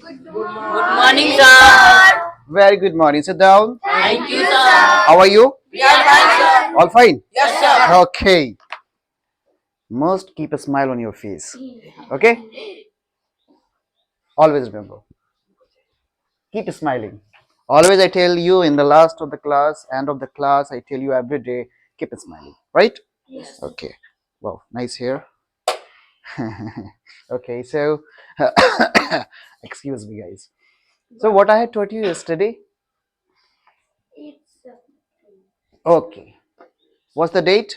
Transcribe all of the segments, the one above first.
Good morning, sir. Very good morning. Sit down. Thank you, sir. How are you? We are fine, sir. All fine? Yes, sir. Okay. Must keep a smile on your face. Okay? Always remember. Keep smiling. Always I tell you in the last of the class, end of the class, I tell you every day, keep smiling. Right? Yes. Okay. Wow, nice hair. Okay, so excuse me guys. So what I had taught you yesterday? Okay. What's the date?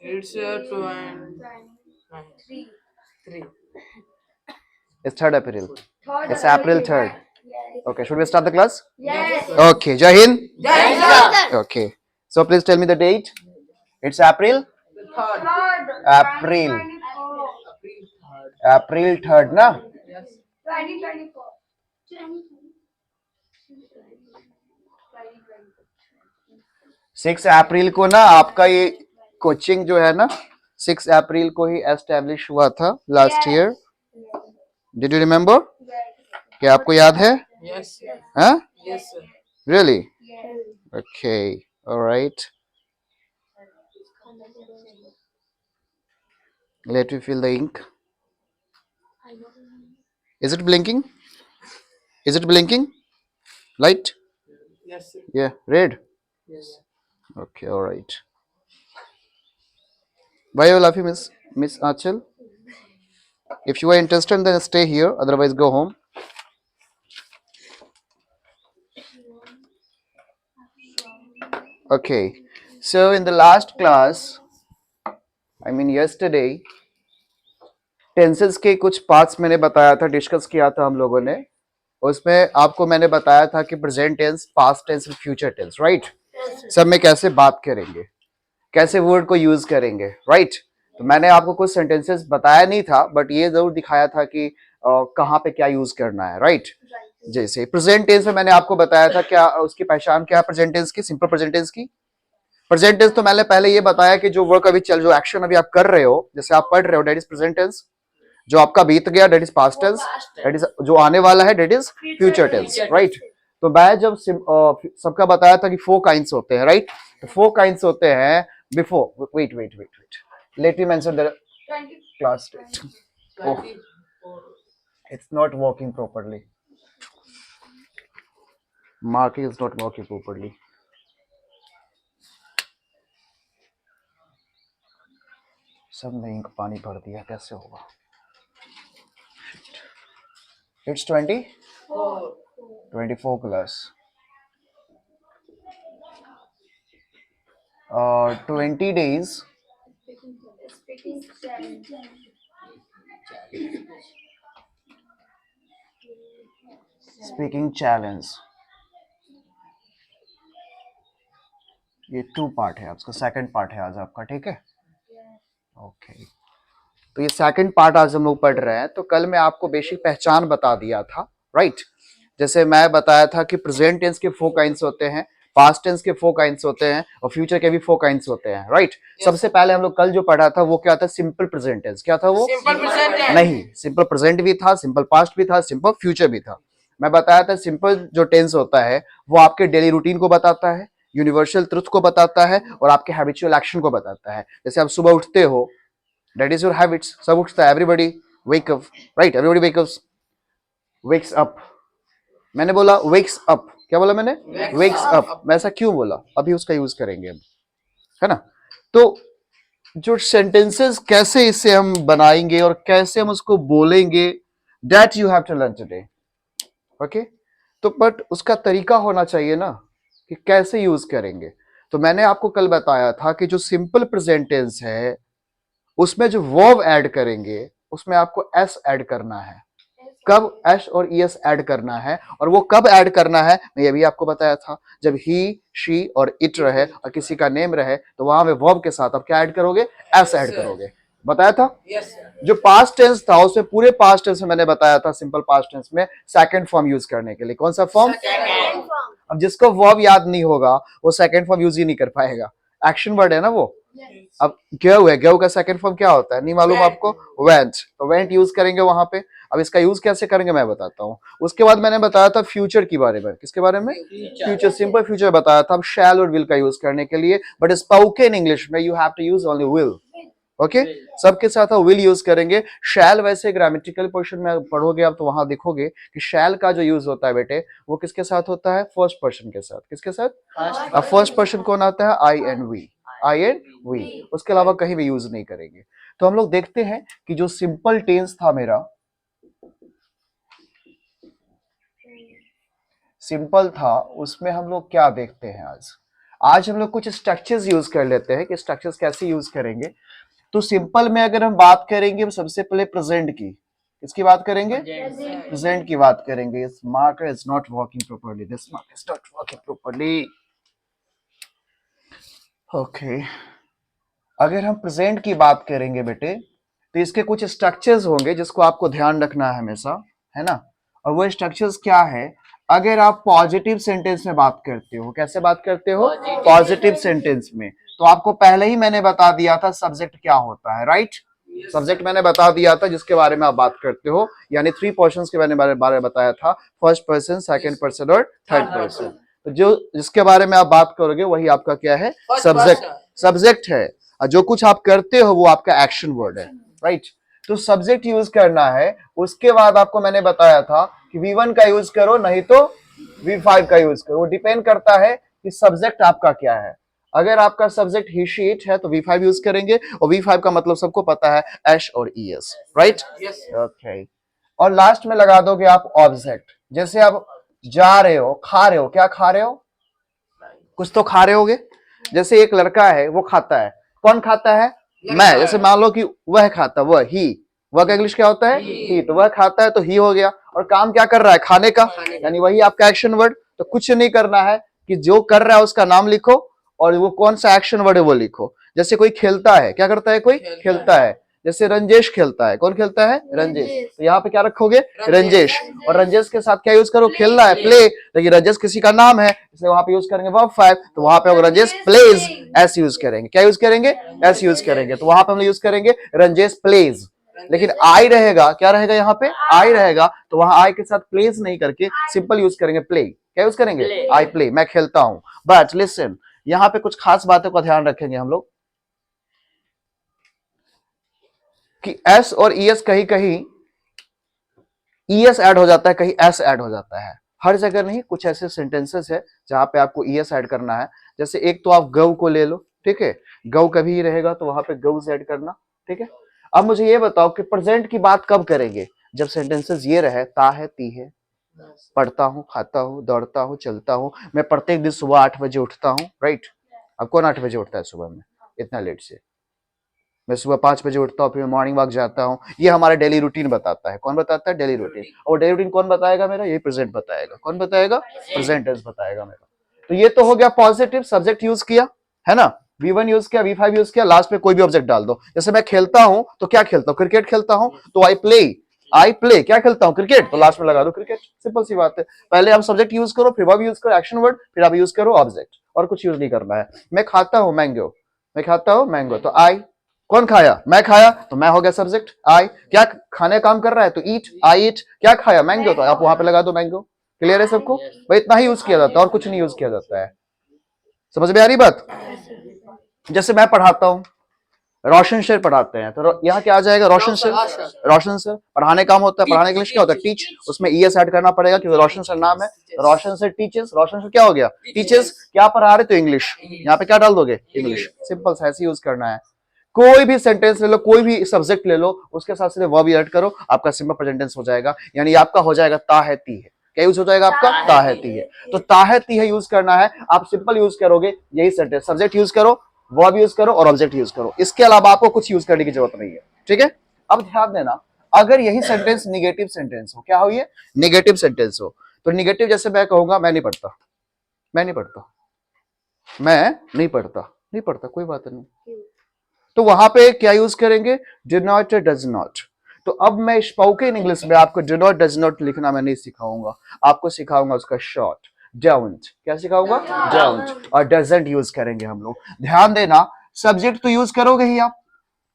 It's 23. It's 3rd April. It's April 3rd. Okay, should we start the class? Yes. Okay, Jai Hind. Yes, sir. Okay. So please tell me the date. It's April? Third. April. April 3rd, na? Yes. 6 अप्रैल को ना आपका ये coaching जो है ना 6 अप्रैल को ही establish हुआ था last year. Did you remember? क्या आपको याद है? Yes, sir. हाँ? Yes, sir. Really? Okay. All right. Let me fill the ink. Is it blinking? Is it blinking? Light? Yes, sir. Yeah. Red? Yes. Okay. All right. Why are you laughing, Miss Achal? If you are interested, then stay here. Otherwise, go home. Okay. So in the last class, I mean yesterday, tenses के कुछ parts मैंने बताया था, discuss किया था हम लोगों ने. उसमें आपको मैंने बताया था कि प्रेजेंट टेंस, पास्ट टेंस और फ्यूचर टेंस, राइट? सब में कैसे बात करेंगे, कैसे वर्ड को यूज करेंगे, राइट? तो मैंने आपको कुछ सेंटेंसेस बताया नहीं था, बट ये जरूर दिखाया था कि कहाँ पे क्या यूज करना है, राइट? जैसे प्रेजेंट टेंस में मैंने आपको बताया था क्या उसकी पहचान क्या है, प्रेजेंट टेंस की, सिंपल प्रेजेंट टेंस की. प्रेजेंट टेंस तो मैंने पहले ये बताया कि जो वर्क अभी जो एक्शन अभी आप कर रहे हो, जैसे आप पढ़ रहे हो, दैट इज प्रेजेंट टेंस. जो आपका बीत गया, that is past tense. That is जो आने वाला है, that is future tense, right? तो मैं जब सबका बताया था कि 4 काइंड्स होते हैं, राइट? तो 4 काइंड्स होते हैं. Before wait let me mention the class date. Oh, it's not working properly. Marking is not working properly. सब ने इंक पानी भर दिया, कैसे होगा? It's 24 class. 20 days. Speaking challenge. ये 2 पार्ट है, आपका सेकंड पार्ट है आज आपका, ठीक है? ओके. तो ये सेकंड पार्ट आज हम लोग पढ़ रहे हैं. तो कल मैं आपको बेसिक पहचान बता दिया था, राइट? जैसे मैं बताया था कि प्रेजेंट टेंस के 4 काइंड्स होते हैं, पास्ट टेंस के 4 काइंड्स होते हैं और फ्यूचर के भी 4 काइंड्स होते हैं, राइट? सबसे पहले हम लोग कल जो पढ़ा था वो क्या था? Simple present tense. क्या था वो? Simple present tense. नहीं, सिंपल प्रेजेंट भी था, सिंपल पास्ट भी था, सिंपल फ्यूचर भी था. मैं बताया था सिंपल जो टेंस होता है वो आपके डेली रूटीन को बताता है, यूनिवर्सल ट्रुथ को बताता है और आपके हैबिचुअल एक्शन को बताता है. जैसे आप सुबह उठते हो, दैट इज योर हैबिट्स. सब उठता है, everybody wake up, right? Everybody wakes up. मैंने बोला वेक्स अप. क्या बोला मैंने? Wakes up. मैं ऐसा क्यों बोला, अभी उसका यूज करेंगे हम, है ना? तो जो सेंटेंसेस कैसे इससे हम बनाएंगे और कैसे हम उसको बोलेंगे, that you have to learn today. Okay? तो बट उसका तरीका होना चाहिए ना कि कैसे यूज करेंगे. तो मैंने आपको कल बताया था कि जो सिंपल प्रेजेंट टेंस है उसमें जो वर्ब ऐड करेंगे उसमें आपको एस ऐड करना है. कब एस और ईएस ऐड करना है और वो कब ऐड करना है मैं ये भी आपको बताया था. जब ही, शी और इट रहे और किसी का नेम रहे तो वहां में वर्ब के साथ आप क्या ऐड करोगे? एस ऐड करोगे. बताया था. Yes, sir. जो पास्ट टेंस था उसमें पूरे पास्ट टेंस में मैंने बताया था सिंपल पास्ट टेंस में सेकंड फॉर्म यूज करने के लिए. कौन सा फॉर्म? Second. अब जिसको वर्ब याद नहीं होगा वो सेकंड फॉर्म यूज ही नहीं कर पाएगा. एक्शन वर्ड है ना वो. अब गेव है, गेव का सेकंड फॉर्म क्या होता है नहीं मालूम आपको? वेंट. तो वेंट यूज करेंगे वहां पे. अब इसका यूज कैसे करेंगे मैं बताता हूँ। उसके बाद मैंने बताया था फ्यूचर के बारे में, किसके बारे में, फ्यूचर, सिंपल फ्यूचर बताया था। अब शैल और विल का यूज करने के लिए, बट स्पोकन इंग्लिश में you have to use only will. Okay, सबके साथ विल यूज करेंगे। शैल वैसे ग्रामेटिकल पोर्शन में पढ़ोगे आप तो वहां देखोगे कि शैल का जो यूज होता है बेटे वो किसके साथ होता है, फर्स्ट पर्सन के साथ। किसके साथ, अब फर्स्ट पर्सन कौन आता है, I and we, I and we, उसके अलावा कहीं भी यूज नहीं करेंगे। तो हम लोग देखते हैं कि जो सिंपल टेंस था मेरा, सिंपल था, उसमें हम लोग क्या देखते हैं आज हम लोग कुछ स्ट्रक्चर्स यूज कर लेते हैं कि स्ट्रक्चर्स कैसे यूज करेंगे। तो सिंपल में अगर हम बात करेंगे सबसे पहले प्रेजेंट की, किसकी बात करेंगे, प्रेजेंट की बात करेंगे। This marker is not working properly, this marker is not working properly. Okay, अगर हम प्रेजेंट की बात करेंगे बेटे तो इसके कुछ स्ट्रक्चर्स होंगे जिसको आपको ध्यान रखना है हमेशा, है ना। और वो स्ट्रक्चर्स क्या है, अगर आप पॉजिटिव सेंटेंस में बात करते हो, कैसे बात करते हो, पॉजिटिव सेंटेंस में, तो आपको पहले ही मैंने बता दिया था सब्जेक्ट क्या होता है, राइट। सब्जेक्ट मैंने बता दिया था जिसके बारे में आप बात करते हो, यानी 3 पर्सन्स के बारे में बताया था, फर्स्ट पर्सन, सेकंड पर्सन और थर्ड पर्सन। तो जो जिसके बारे में आप बात करोगे वही आपका क्या है, सब्जेक्ट, सब्जेक्ट है। और जो कुछ आप करते हो वो आपका एक्शन वर्ड है, राइट। तो सब्जेक्ट यूज करना है। उसके बाद आपको मैंने बताया था कि V1 का यूज करो नहीं तो V5 का यूज करो, वो डिपेंड करता है कि सब्जेक्ट आपका क्या है। अगर आपका सब्जेक्ट ही शी इट है तो V5 यूज करेंगे, और V5 का मतलब सबको पता है एश और ES, राइट। ओके, और लास्ट में लगा दोगे आप ऑब्जेक्ट। जैसे आप जा रहे हो, खा रहे हो, क्या खा रहे हो, कुछ तो खा रहे होगे। जैसे एक लड़का है वो खाता है, कौन खाता है, मैं। जैसे मान लो कि वह खाता, वह ही, वह का इंग्लिश क्या होता है, ही, तो वह खाता है तो ही हो गया। और काम क्या कर रहा है, खाने का, यानी वही आपका एक्शन वर्ड। तो कुछ नहीं करना है कि जो कर रहा है उसका नाम लिखो और वो कौन सा एक्शन वर्ड है वो लिखो। जैसे कोई खेलता है, क्या करता है, कोई खेलता है। जैसे रंजेश खेलता है, कौन खेलता है, रंजेश, तो यहाँ पे क्या रखोगे, रंजेश। और रंजेश के साथ क्या यूज करो, खेलना है, प्ले, लेकिन रंजेश किसी का नाम है इसलिए वहां पे यूज करेंगे वर्ब 5, तो वहां पे रंजेश प्लेज एस यूज करेंगे। क्या यूज करेंगे, एस यूज करेंगे। तो वहां पे हम यूज करेंगे रंजेश प्लेज, लेकिन आई रहेगा, क्या रहेगा यहाँ पे, आई रहेगा, तो वहां आई के साथ प्लेज नहीं करके सिंपल यूज करेंगे प्ले। क्या यूज करेंगे, आई प्ले, मैं खेलता हूं। बट लिसन, यहाँ पे कुछ खास बातों का ध्यान रखेंगे हम लोग कि एस और ईएस कहीं कहीं ईएस ऐड हो जाता है, कहीं एस ऐड हो जाता है, हर जगह नहीं। कुछ ऐसे सेंटेंसेस है जहां पे आपको ईएस ऐड करना है। जैसे एक तो आप गौ को ले लो, ठीक है, गौ कभी ही रहेगा तो वहां पे गौज ऐड करना, ठीक है। अब मुझे ये बताओ कि प्रेजेंट की बात कब करेंगे, जब सेंटेंसेस ये रहे, ता है, ती है, पढ़ता हूँ, खाता हूँ, दौड़ता हूँ, चलता हूँ, मैं प्रत्येक दिन सुबह 8 बजे उठता हूँ, राइट। अब कौन 8 बजे उठता है सुबह में इतना लेट से, मैं सुबह 5 बजे उठता हूँ, फिर मॉर्निंग वॉक जाता हूँ। ये हमारा डेली रूटीन बताता है, कौन बताता है, डेली रूटीन। और डेली रूटीन कौन बताएगा मेरा, ये प्रेजेंट बताएगा। कौन बताएगा, प्रेजेंट टेंस बताएगा मेरा। तो ये तो हो गया पॉजिटिव, सब्जेक्ट यूज किया है ना, V1 यूज किया, V5 यूज किया, लास्ट में कोई भी ऑब्जेक्ट डाल दो। जैसे मैं खेलता हूं तो क्या खेलता हूं, क्रिकेट खेलता हूं, तो आई प्ले, आई प्ले, क्या खेलता हूं, क्रिकेट, तो लास्ट में लगा दो क्रिकेट। सिंपल सी बात है। पहले आप सब्जेक्ट यूज करो, फिर वर्ब यूज करो, एक्शन वर्ड, फिर आप यूज करो ऑब्जेक्ट, और कुछ यूज नहीं करना है। मैं खाता हूं मैंगो, मैं खाता हूं मैंगो, तो आई, कौन खाया, मैं खाया, तो मैं हो गया सब्जेक्ट। आई, क्या खाने काम कर रहा है, तो ईट, आई ईट, क्या खाया, मैंगो, तो आप वहां पे लगा दो मैंगो। क्लियर है सबको, भाई इतना ही यूज किया जाता है और कुछ नहीं यूज किया जाता है। समझ में आ रही बात। जैसे मैं पढ़ाता हूँ, रोशन सर पढ़ाते हैं, तो यहाँ क्या आ जाएगा, रोशन सर, रोशन सर पढ़ाने काम होता है। पढ़ाने के लिए क्या होता है, टीच, उसमें ईएस ऐड करना पड़ेगा क्योंकि रोशन सर नाम है। रोशन सर टीचर्स, रोशन सर क्या हो गया, टीचर्स, क्या पढ़ा रहे, तो इंग्लिश, यहाँ पे क्या डाल दोगे, इंग्लिश। सिंपल सा ऐसे यूज करना है। कोई भी सेंटेंस ले लो, कोई भी सब्जेक्ट ले लो, उसके साथ सीधे वर्ब ऐड करो, आपका सिंपल प्रेजेंट टेंस हो जाएगा। यानी आपका हो जाएगा ता है, ती है। क्या यूज हो जाएगा आपका, ता है, ती है। तो ता है, ती है यूज करना है। आप सिंपल यूज करोगे यही सेंटेंस, सब्जेक्ट यूज करो, वर्ब यूज करो और ऑब्जेक्ट यूज करो। इसके अलावा आपको कुछ यूज करने की जरूरत नहीं है, ठीक है। अब ध्यान देना, अगर यही सेंटेंस निगेटिव सेंटेंस हो, क्या हो, ये निगेटिव सेंटेंस हो, तो निगेटिव जैसे मैं कहूंगा मैं नहीं पढ़ता, मैं नहीं पढ़ता, मैं नहीं पढ़ता, नहीं पढ़ता, कोई बात नहीं, तो वहां पे क्या यूज करेंगे, डू नॉट, डज नॉट। तो अब मैं स्पोकन इंग्लिश में आपको डू नॉट, डज नॉट लिखना मैं नहीं सिखाऊंगा, आपको सिखाऊंगा उसका शॉर्ट डोंट। क्या सिखाऊंगा, डोंट। और डजंट यूज करेंगे हम लोग। ध्यान देना, सब्जेक्ट तो यूज करोगे ही आप,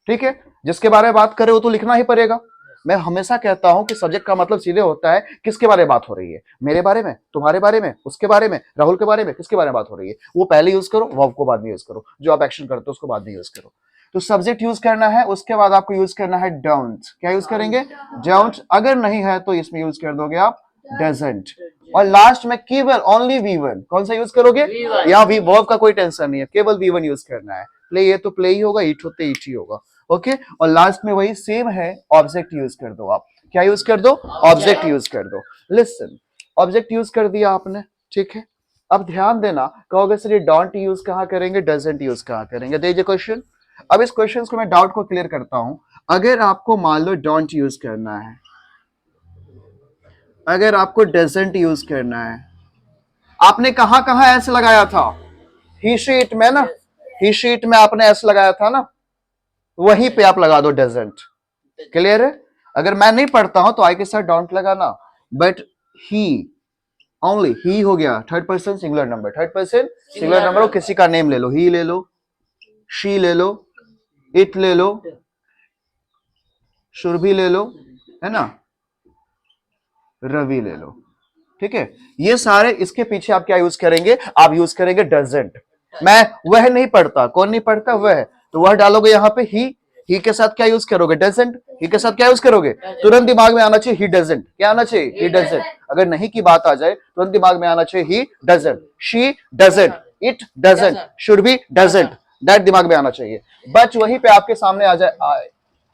ठीक है, जिसके बारे में बात करें वो तो लिखना ही पड़ेगा। मैं हमेशा कहता हूं कि सब्जेक्ट का मतलब सीधे होता है किसके बारे में बात हो रही है, मेरे बारे में, तुम्हारे बारे में, उसके बारे में, राहुल के बारे में, किसके बारे में बात हो रही है, वो पहले यूज करो, वर्ब को बाद में यूज करो, जो आप एक्शन करते हो उसको बाद में यूज करो। तो सब्जेक्ट यूज करना है, उसके बाद आपको यूज करना है डोंट। क्या यूज करेंगे? डोंट। अगर नहीं है तो इसमें यूज कर दोगे आप डजंट। और लास्ट में केवल ओनली V1 कौन सा यूज करोगे? यहाँ भी वर्ब का कोई टेंशन नहीं है, केवल V1 यूज करना है। प्ले ये तो प्ले ही होगा, ईट होते ईट ही होगा। ओके, और लास्ट में वही सेम है, ऑब्जेक्ट यूज कर दो आप। क्या यूज कर दो? ऑब्जेक्ट यूज कर दो। लिसन, ऑब्जेक्ट यूज कर दिया आपने, ठीक है। अब ध्यान देना, कहोगे सर ये डोंट यूज कहां करेंगे, डजंट यूज कहां करेंगे? देखिए क्वेश्चन, अब इस क्वेश्चन को मैं डाउट को क्लियर करता हूं। अगर आपको मान लो डोंट यूज करना है, अगर आपको डजंट यूज करना है, आपने कहां कहां ऐसे लगाया था? ही शीट में ना, ही शीट में आपने ऐसे लगाया था ना, वहीं पे आप लगा दो डजंट। क्लियर है? अगर मैं नहीं पढ़ता हूं तो आई के साथ डोंट लगाना, बट ही ओनली, ही हो गया third person singular number, third person singular number हो, किसी का नेम ले लो, ही ले लो, शी ले लो, इट ले लो, सुरभि ले लो, है ना, रवि ले लो, ठीक है। ये सारे, इसके पीछे आप क्या यूज करेंगे? आप यूज करेंगे डजंट। मैं वह नहीं पढ़ता, कौन नहीं पढ़ता? वह, तो वह डालोगे यहाँ पे ही के साथ क्या यूज करोगे? डजंट। ही के साथ क्या यूज करोगे? तुरंत दिमाग में आना चाहिए ही डजंट। क्या आना चाहिए? He doesn't. अगर नहीं की बात आ जाए तुरंत दिमाग में आना चाहिए he doesn't, she doesn't, it doesn't, should be doesn't, that दिमाग में आना चाहिए। बट वहीं पे आपके सामने आ जाए आई,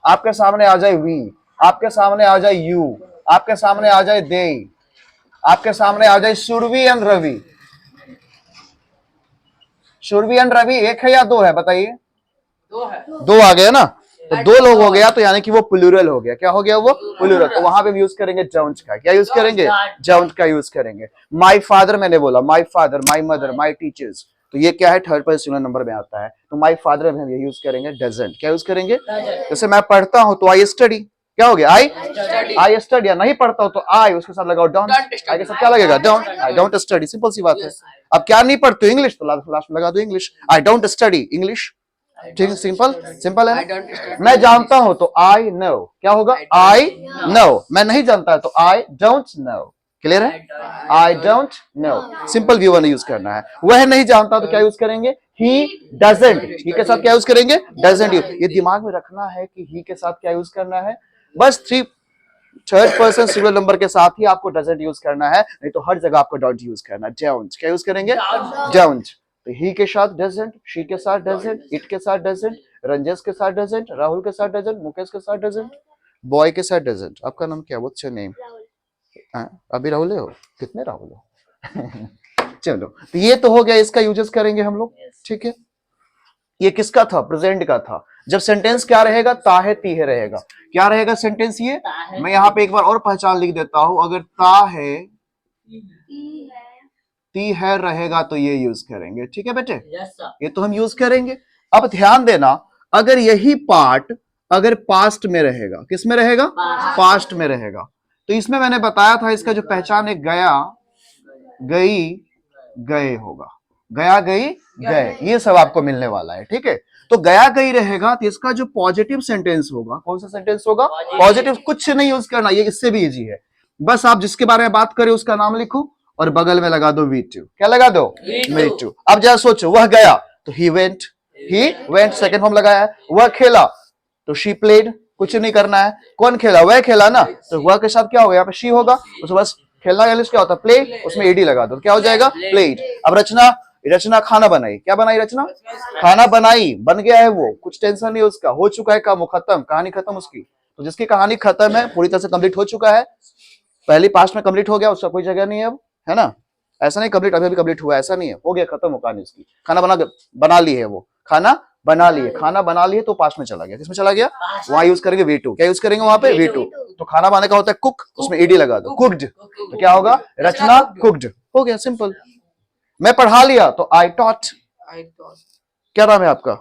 आपके सामने आ जाए वी, आपके सामने आ जाए यू, आपके सामने आ जाए दे, आपके सामने आ जाए सुरभि एंड रवि। सुरभि एंड रवि एक है या दो है? बताइए। दो है। दो आ गया ना, तो दो लोग हो गया, तो यानी कि वो प्लूरल हो गया। क्या हो गया? वो प्लूरल। तो वहां पे यूज करेंगे डाउंट का। क्या यूज करेंगे? डाउंट का यूज करेंगे। माय फादर, मैंने बोला my father, my mother, my teachers, तो ये क्या है? थर्ड पर्सन सिंगुलर नंबर में आता है। तो माय फादर में हम ये यूज करेंगे डजंट। क्या यूज करेंगे? जैसे मैं पढ़ता हूं तो आई स्टडी, क्या हो गया? I study. या नहीं पढ़ता हूं तो आई, उसके साथ लगाओ डोंट। आई के साथ क्या लगेगा? Don't. I don't study, simple सी बात है। अब क्या नहीं पढ़ते हो? इंग्लिश, तो लास्ट में लगा दो English. I don't study English, ठीक, सिंपल, सिंपल है ना। मैं जानता हूं तो आई नो, क्या होगा? I know. मैं नहीं जानता तो आई डोंट नो। क्लियर है? I don't know, simple V1 use करना है। वह नहीं जानता तो क्या यूज करेंगे? He doesn't. ही के साथ क्या यूज करेंगे? डजंट। ये दिमाग में रखना है कि ही के साथ क्या यूज करना है। बस थर्ड पर्सन सिंगुलर नंबर के साथ ही आपको डजंट यूज करना है, नहीं तो हर जगह आपको डोंट यूज करना है। डाउंट। क्या यूज करेंगे? डाउंट। तो ही के साथ डजंट, शी के साथ डजंट, इट के साथ डजंट, रंजस के साथ डजंट, राहुल के साथ डजंट, मुकेश के साथ डजंट, बॉय के साथ डजंट। आपका नाम क्या? What's your name? अभी राहुल हो? कितने राहुल हो? चलो, तो ये तो हो गया, इसका यूजेस करेंगे हम लोग, ठीक है। ये किसका था? प्रेजेंट का था। जब सेंटेंस क्या रहेगा? ताहे तीहे रहेगा। क्या रहेगा सेंटेंस? ये मैं यहाँ पे एक बार और पहचान लिख देता हूं। अगर ताहे ती है रहेगा तो ये यूज करेंगे, ठीक है बेटे। ये तो हम यूज करेंगे। अब ध्यान देना, अगर यही पार्ट अगर पास्ट में रहेगा, किस में रहेगा? पास्ट में रहेगा, तो इसमें मैंने बताया था इसका जो पहचान है गया, गई, गए होगा। गया, गई, गए, ये सब आपको मिलने वाला है, ठीक है। तो गया गई रहेगा तो इसका जो पॉजिटिव सेंटेंस होगा, कौन सा सेंटेंस होगा? पॉजिटिव। कुछ नहीं यूज करना, ये इससे भी इजी है। बस आप जिसके बारे में बात करें उसका नाम लिखो और बगल में लगा दो V2। क्या लगा दो? V2। अब जरा सोचो, वह गया तो ही वेंट, सेकंड फॉर्म लगाया है। वह खेला तो शी प्लेड, कुछ नहीं करना है। कौन खेला? वह खेला ना, तो वह के साथ क्या होगा? यहाँ पे शी होगा, तो बस खेलना क्या होता है? प्ले, उसमें एडी लगा दो, क्या हो जाएगा? प्लेड। अब रचना खाना बनाई। क्या बनाई? रचना खाना बनाई, बन गया है वो, कुछ टेंशन नहीं उसका, हो चुका है काम, खत्म, कहानी खत्म उसकी। तो जिसकी कहानी खत्म है, पूरी तरह से कंप्लीट हो चुका है, पहली पास्ट में कंप्लीट हो गया, उसका कोई जगह नहीं है अब, है ना। ऐसा नहीं कंप्लीट अभी कंप्लीट हुआ, ऐसा नहीं है, हो गया, खत्म हो कहानी उसकी। खाना बना ली है वो, खाना बना लिए तो पास्ट में चला गया। किसमें चला गया? वहां यूज करेंगे V2। क्या यूज करेंगे वहां पे? V2। तो खाना बनाने का होता है कुक, उसमें ईडी लगा दो, कुक्ड। तो क्या होगा? रचना कुक्ड, हो गया, सिंपल। मैं पढ़ा लिया तो आई टॉट। क्या नाम है आपका?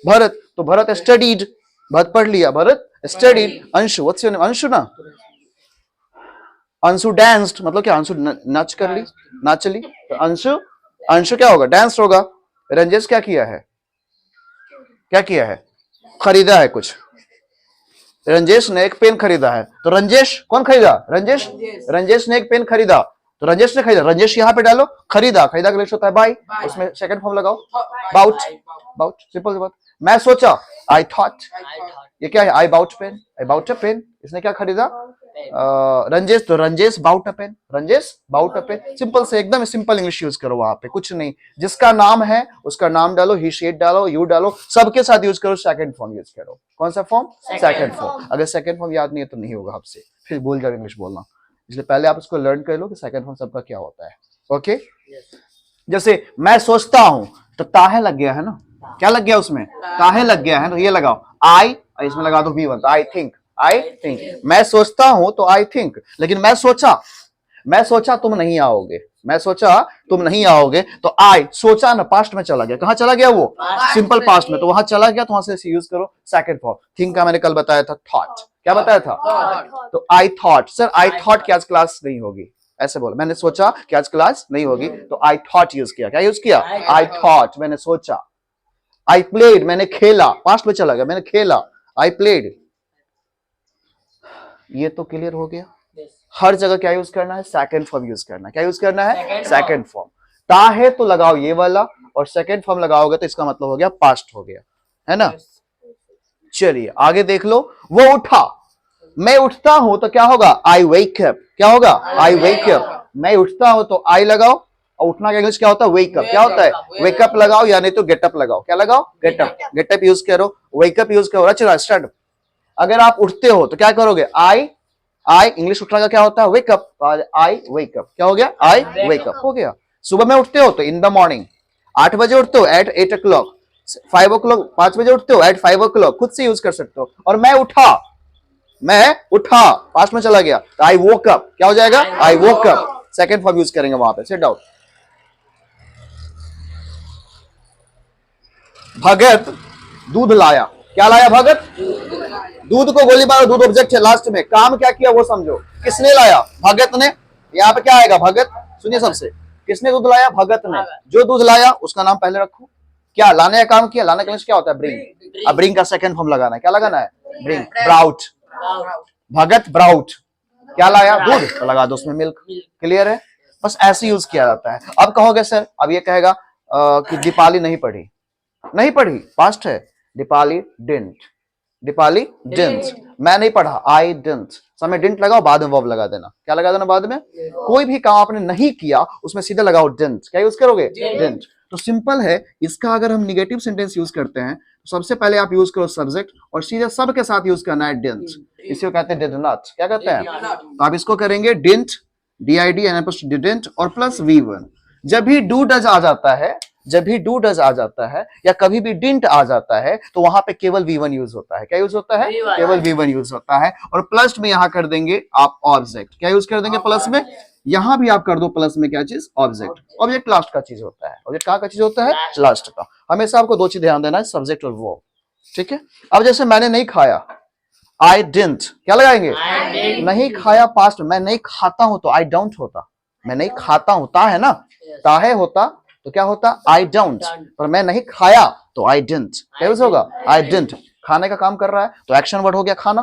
भरत। तो भरत स्टडीड, भरत पढ़ लिया, Bharat studied. Anshu, what's your name? Anshu ना। अंशु डांस्ड, मतलब क्या? अंशु नाच कर ली, नाच ली, तो अंशु क्या होगा? डांस होगा। रंजेश क्या किया है? क्या किया है? खरीदा है कुछ। रंजेश ने एक पेन खरीदा है, तो रंजेश कौन खरीदा? रंजेश। रंजेश ने एक पेन खरीदा, तो रंजेश ने खरीदा, रंजेश यहाँ पे डालो, खरीदा, खरीदा का इंग्लिश होता है बाय, उसमें सेकंड फॉर्म लगाओ बाउट, बाउट, सिंपल सी बात। मैं सोचा, आई थॉट, ये क्या है? I bought pen, I bought a pen, इसने क्या खरीदा? रंजेश, तो Ranjesh bought a pen, Ranjesh bought a pen, simple से एकदम सिंपल इंग्लिश यूज करो, वहां पे कुछ नहीं, जिसका नाम है उसका नाम डालो, ही शीट डालो, यू डालो, सबके साथ यूज करो, सेकंड फॉर्म यूज करो। कौन सा फॉर्म? Second form. अगर सेकंड फॉर्म याद नहीं है तो नहीं होगा आपसे, फिर भूल जाओ इंग्लिश बोलना, इसलिए पहले आप इसको लर्न कर लो कि सेकंड फॉर्म सबका क्या होता है। ओके, जैसे मैं सोचता हूं, तो ताहे लग गया है ना, क्या लग गया उसमें? ताहे लग गया है, तो ये लगाओ आई, इसमें लगा दो V1, तो आई थिंक, आई थिंक, मैं सोचता हूं तो आई थिंक, लेकिन मैं सोचा तुम नहीं आओगे, मैं सोचा तुम नहीं आओगे, तो आई सोचा ना, पास्ट में चला गया, कहां चला गया वो? सिंपल पास्ट में, तो वहां चला गया, तो वहां से यूज करो सेकंड फॉर्म। थिंक का मैंने कल बताया था थॉट, क्या बताया था? तो I thought, sir I thought कि आज क्लास नहीं होगी, ऐसे बोला, मैंने सोचा कि आज क्लास नहीं होगी, तो आई थॉट यूज किया, क्या यूज किया? आई थॉट, मैंने सोचा। आई प्लेड, मैंने खेला, पास्ट में चला गया, मैंने खेला, आई प्लेड। ये तो क्लियर हो गया। हर जगह क्या यूज करना है? सेकंड फॉर्म यूज करना है। क्या यूज करना है? Second form. ता है तो लगाओ ये वाला, और सेकंड फॉर्म लगाओगे तो इसका मतलब हो गया पास्ट हो गया, है ना? चलिए आगे देख लो, वो उठा, मैं उठता हूं तो क्या होगा? आई वेक अप, क्या होगा? आई वेक अप। मैं उठता हूं तो आई लगाओ, और उठना का इंग्लिश क्या होता है? Wake up. क्या होता है? वेक अप लगाओ, या नहीं तो गेट अप लगाओ, क्या लगाओ? Get up, get up use करो, वेक अप यूज करो। चलो स्टार्ट। अगर आप उठते हो तो क्या करोगे? आई इंग्लिश उठने का क्या होता है? वेक अप, आई वेक अप, क्या हो गया? आई वेक अप हो गया। सुबह में उठते हो तो इन द मॉर्निंग, 8 बजे उठते हो एट 8 o'clock, 5 o'clock, 5 बजे उठते हो एट 5 o'clock, खुद से यूज कर सकते हो। और मैं उठा पास्ट में चला गया, तो आई वोक अप, क्या हो जाएगा? I woke up, second form use करेंगे वहां पे। Sit down. भगत दूध लाया, क्या लाया? भगत दूध को गोली मारो, दूध ऑब्जेक्ट है, लास्ट में काम क्या किया वो समझो, किसने लाया? भगत ने। यहाँ पे क्या आएगा? भगत। सुनिए सबसे, किसने दूध लाया? भगत ने। जो दूध लाया उसका नाम पहले रखो, क्या लाने का काम किया? लाने का क्या होता है? ब्रिंग। अब ब्रिंग का सेकंड फॉर्म लगाना है, क्या लगाना है? ब्रिंग, ब्राउट, भगत ब्राउट, क्या लाया? दूध, तो लगा दो उसमें मिल्क। क्लियर है? बस ऐसे यूज किया जाता है। अब कहोगे सर, अब ये कहेगा कि दीपाली नहीं पढ़ी, नहीं पढ़ी, पास्ट है, दीपाली डिडंट, दीपाली डिडंट, मैं नहीं पढ़ा, आई डिडंट, समय डिडंट लगाओ, बाद में वर्ब लगा देना, क्या लगा देना बाद में? कोई भी काम आपने नहीं किया उसमें सीधे लगाओ डिडंट, क्या यूज करोगे? डिडंट। तो सिंपल है। इसका अगर हम निगेटिव सेंटेंस यूज करते हैं तो सबसे पहले आप यूज करो सब्जेक्ट, और सीधे सब के साथ यूज करना है डिडंट, इसे कहते हैं डिड नॉट, क्या कहते हैं? तो आप इसको करेंगे डिडंट, DID डिडंट और प्लस V1। जब भी डू डज आ जाता है, जब भी डू डज आ जाता है या कभी भी डिडंट आ जाता है, तो वहां पे केवल V1 यूज होता है। क्या यूज होता है? केवल V1 यूज होता है। और प्लस में यहां कर देंगे आप ऑब्जेक्ट, क्या यूज कर देंगे प्लस में? यहां भी आप कर दो प्लस में क्या चीज? ऑब्जेक्ट। ऑब्जेक्ट लास्ट का चीज होता है। ऑब्जेक्ट कहां का चीज होता है? लास्ट का। हमेशा आपको दो चीज ध्यान देना है, सब्जेक्ट और वर्ब, ठीक है? अब जैसे मैंने नहीं खाया, आई डिडंट, क्या लगाएंगे? नहीं खाया, पास्ट, मैं नहीं खाता हूं तो आई डोंट होता, मैं नहीं खाता हूं, ता है ना, ताहे होता तो क्या होता? I don't. पर मैं नहीं खाया तो आई डिडंट, क्या यूज होगा? I didn't. खाने का काम कर रहा है तो एक्शन वर्ड हो गया खाना।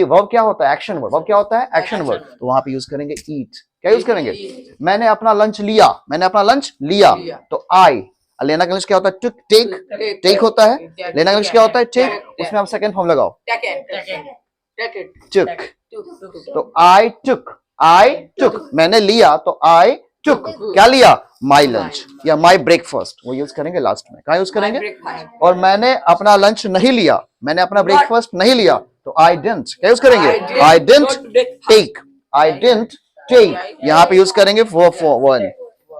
वर्ब क्या होता है? Action word. वर्ब क्या होता है? Action word. तो वहां पे यूज करेंगे ईट, क्या यूज करेंगे? मैंने अपना लंच लिया, मैंने अपना लंच लिया, तो आई, लेना का इंग्लिश क्या होता है? टुक, टेक, टेक होता है। लेना का इंग्लिश क्या होता है? टेक। उसमें आप सेकंड फॉर्म लगाओ, टुक, तो आई टुक, मैंने लिया तो आई टुक, क्या लिया? माई लंच या माई ब्रेकफास्ट, वो यूज करेंगे लास्ट में। कहाँ यूज करेंगे? और मैंने अपना लंच नहीं लिया, मैंने अपना ब्रेकफास्ट नहीं लिया, तो आई डिडंट, क्या यूज करेंगे? I didn't take, I didn't take. यहाँ पे यूज करेंगे for one।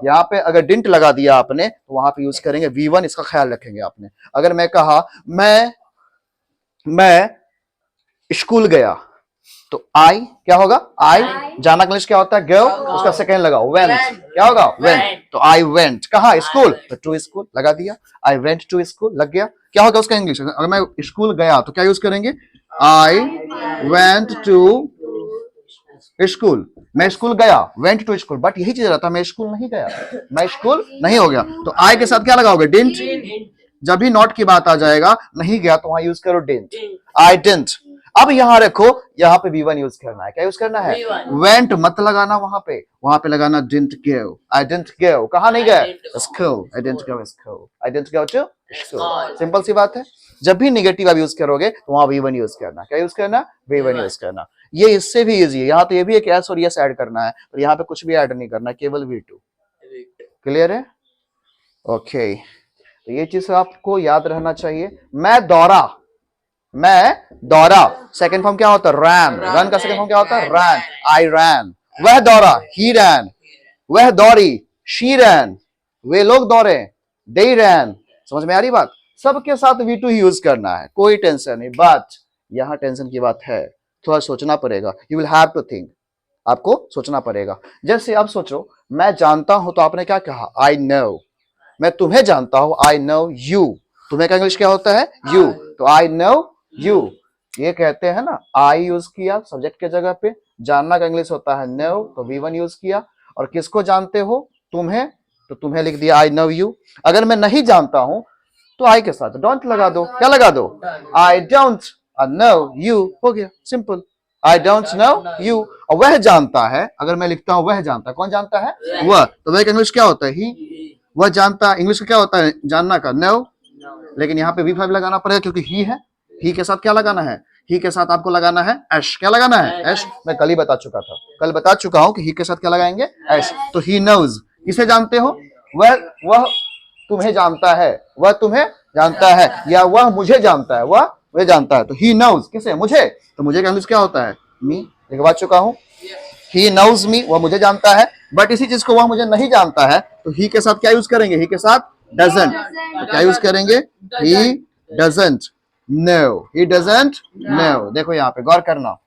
यहाँ पे अगर डिडंट लगा दिया आपने तो वहां पे यूज करेंगे V1, इसका ख्याल रखेंगे आपने। अगर मैं कहा मैं स्कूल गया, तो आई क्या होगा? आई, जाना इंग्लिश क्या होता है? गो, उसका सेकंड लगाओ वेंट, क्या होगा? वेंट। तो आई वेंट, कहा? स्कूल, तो टू स्कूल लगा दिया, आई वेंट टू स्कूल लग गया। क्या होगा उसका इंग्लिश? अगर मैं स्कूल गया तो क्या यूज करेंगे? आई वेंट टू स्कूल, मैं स्कूल गया, वेंट टू स्कूल, बट यही चीज रहता है, मैं स्कूल नहीं गया, मैं स्कूल नहीं हो गया, तो आई के साथ क्या लगाओगे? डिडंट। जब भी नॉट की बात आ जाएगा, नहीं गया, तो वहां यूज करो डिडंट, आई डिडंट। अब यहां रखो, यहां पे V1 यूज करना है। क्या यूज करना है? V1 वेंट मत लगाना वहां पे लगाना didn't go, I didn't go, कहा नहीं गए? School, I didn't go to school, I didn't go to school। Simple सी बात है। जब भी निगेटिव आप यूज करोगे तो वहां V1 यूज करना। क्या यूज करना? V1 यूज करना। ये इससे भी इजी है। यहाँ तो ये भी एक एस और यस ऐड करना है, और यहाँ पे कुछ भी ऐड नहीं करना, केवल V2। क्लियर है? ओके, तो ये चीज आपको याद रहना चाहिए। मैं दौड़ा, सेकंड फॉर्म क्या होता है? रैन। रन का सेकंड फॉर्म क्या होता है? रैन। आई रैन। वह दौड़ा, ही रैन। वह दौड़ी, शी रैन। वे लोग दौड़े, दे रैन। समझ में आ रही बात? सबके साथ V2 ही यूज करना है, कोई टेंशन नहीं। बट यहां टेंशन की बात है, थोड़ा सोचना पड़ेगा। You will have to think, आपको सोचना पड़ेगा। जैसे आप सोचो, मैं जानता हूं, तो आपने क्या कहा? I know. मैं तुम्हें जानता हूं, आई नो यू। तुम्हें का इंग्लिश क्या होता है? यू। तो आई नो यू, ये कहते हैं ना, आई यूज किया सब्जेक्ट के जगह पे। जानना का इंग्लिश होता है नो, तो V1 यूज किया। और किसको जानते हो? तुम्हें, तो तुम्हें लिख दिया आई नो यू। अगर मैं नहीं जानता हूं तो आई के साथ डोंट लगा दो। क्या लगा दो? आई डोंट नो यू, हो गया, simple. I don't know you. और वह जानता है, अगर मैं लिखता हूं वह जानता है, कौन जानता है? वह। तो वह का इंग्लिश क्या होता है? ही। वह जानता, इंग्लिश का क्या होता है जानना का? नो। लेकिन यहाँ पे V5 लगाना पड़ेगा क्योंकि ही है। ही के साथ क्या लगाना है? ही के साथ आपको लगाना है एश। क्या लगाना है? एश। मैं कल ही बता चुका था, कल बता चुका हूं कि ही के साथ क्या लगाएंगे? एश। तो ही नोज, किसे जानते हो? वह तुम्हें जानता है, वह तुम्हें जानता है, या वह मुझे जानता है, वह मुझे जानता है। तो ही नोज किसे? मुझे। तो मुझे का इंग्लिश क्या होता है? मी। लिखवा चुका हूं, ही नोज मी, वह मुझे जानता है। बट इसी चीज को वह मुझे नहीं जानता है, तो ही के साथ क्या यूज करेंगे? ही के साथ डजंट। तो क्या यूज करेंगे? ही doesn't know, he doesn't no. देखो यहाँ पे गौर करना,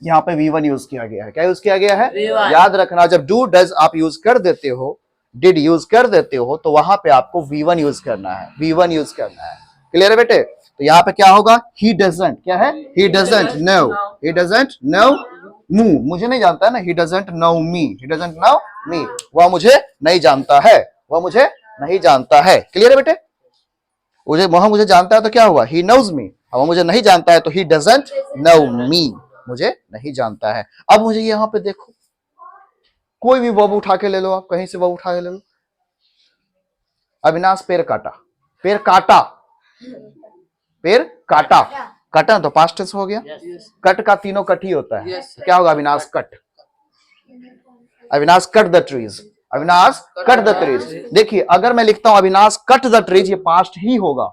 यहाँ पे V1 यूज किया गया है। क्या यूज किया गया है? याद रखना, जब डू डज आप यूज कर देते हो, डिड यूज कर देते हो, तो वहां पे आपको V1 यूज करना है। V1 यूज करना है। क्लियर है बेटे? तो यहाँ पे क्या होगा? ही डजंट, क्या है? He doesn't know, he doesn't know मुझे नहीं जानता है ना। He doesn't know me, he doesn't know me, वह मुझे नहीं जानता है, वह मुझे नहीं जानता है। क्लियर है बेटे? वह मुझे जानता है तो क्या हुआ? He knows me. अब मुझे नहीं जानता है तो ही डजंट नो मी, मुझे नहीं जानता है। अब मुझे यहाँ पे देखो, कोई भी वर्ब उठा के ले लो, आप कहीं से वर्ब उठा के ले लो। अविनाश पेड़ काटा, पेड़ काटा, पेड़ काटा। कटा तो पास्ट टेंस हो गया। कट का तीनों कट ही होता है। तो क्या होगा? Avinash cut, Avinash cut the trees, Avinash cut the trees. देखिए, अगर मैं लिखता हूं अविनाश कट द ट्रीज, ये पास्ट ही होगा।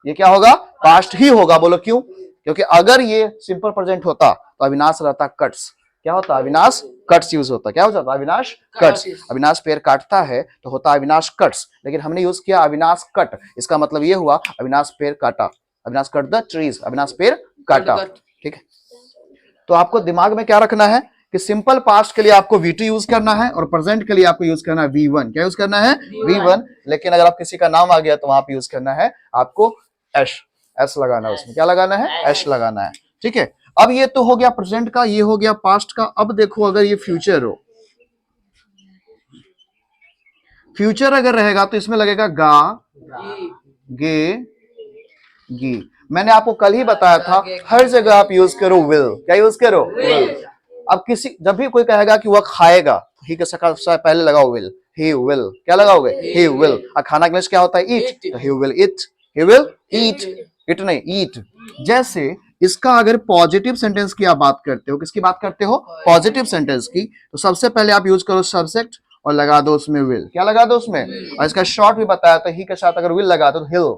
ये क्या होगा? पास्ट ही होगा। बोलो क्यों? क्योंकि अगर ये सिंपल प्रेजेंट होता तो अविनाश रहता कट्स। क्या होता? अविनाश कट्स यूज होता। क्या हो जाता? अविनाश कट्स। अविनाश पेड़ काटता है तो होता अविनाश कट्स, लेकिन हमने यूज किया अविनाश कट। इसका मतलब ये हुआ अविनाश पेड़ काटा, Avinash cut the trees, Avinash पेड़ काटा। ठीक है? तो आपको दिमाग में क्या रखना है कि सिंपल पास्ट के लिए आपको V2 यूज करना है, और प्रेजेंट के लिए आपको यूज करना है V1। क्या यूज करना है? V1। लेकिन अगर आप किसी का नाम आ गया तो वहां पे यूज करना है आपको एश, एस लगाना है उसमें। क्या लगाना है? एश लगाना है। ठीक है? अब ये तो हो गया प्रेजेंट का, ये हो गया पास्ट का। अब देखो, अगर ये फ्यूचर हो, फ्यूचर अगर रहेगा तो इसमें लगेगा गा, गे, गी। मैंने आपको कल ही बताया था, हर जगह आप यूज करो विल। क्या यूज करो? विल। अब किसी, जब भी कोई कहेगा कि वह खाएगा, ही के साथ पहले लगाओ विल, ही विल। क्या लगाओगे? He will. और खाना इंग्लिश क्या होता है? ईट। तो he will eat, he will eat, it नहीं ईट। जैसे इसका अगर पॉजिटिव सेंटेंस की आप बात करते हो, किसकी बात करते हो? पॉजिटिव सेंटेंस की, तो सबसे पहले आप यूज करो सब्जेक्ट और लगा दो उसमें विल। क्या लगा दो उसमें? और इसका शॉर्ट भी बताया, तो ही के साथ अगर विल लगाते हो तो हिल,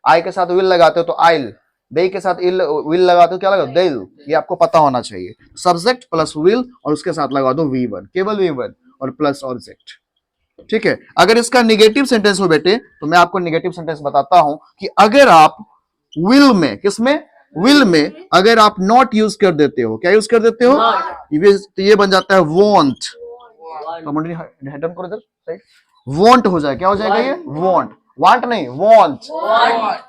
आई के साथ विल लगाते हो तो आइल, दे के साथ विल लगाते हो क्या लगा? देल। ये आपको पता होना चाहिए। सब्जेक्ट प्लस विल और उसके साथ लगा दो V1, केवल V1 और प्लस ऑब्जेक्ट। ठीक है? अगर इसका निगेटिव सेंटेंस हो बेटे, तो मैं आपको निगेटिव सेंटेंस बताता हूं कि अगर आप विल में, किसमें? विल में अगर आप नॉट यूज कर देते हो, क्या यूज कर देते हो? तो ये बन जाता है वॉन्ट। वॉन्ट हो जाए, क्या हो जाएगा? ये वॉन्ट, वांट नहीं, वॉन्ट।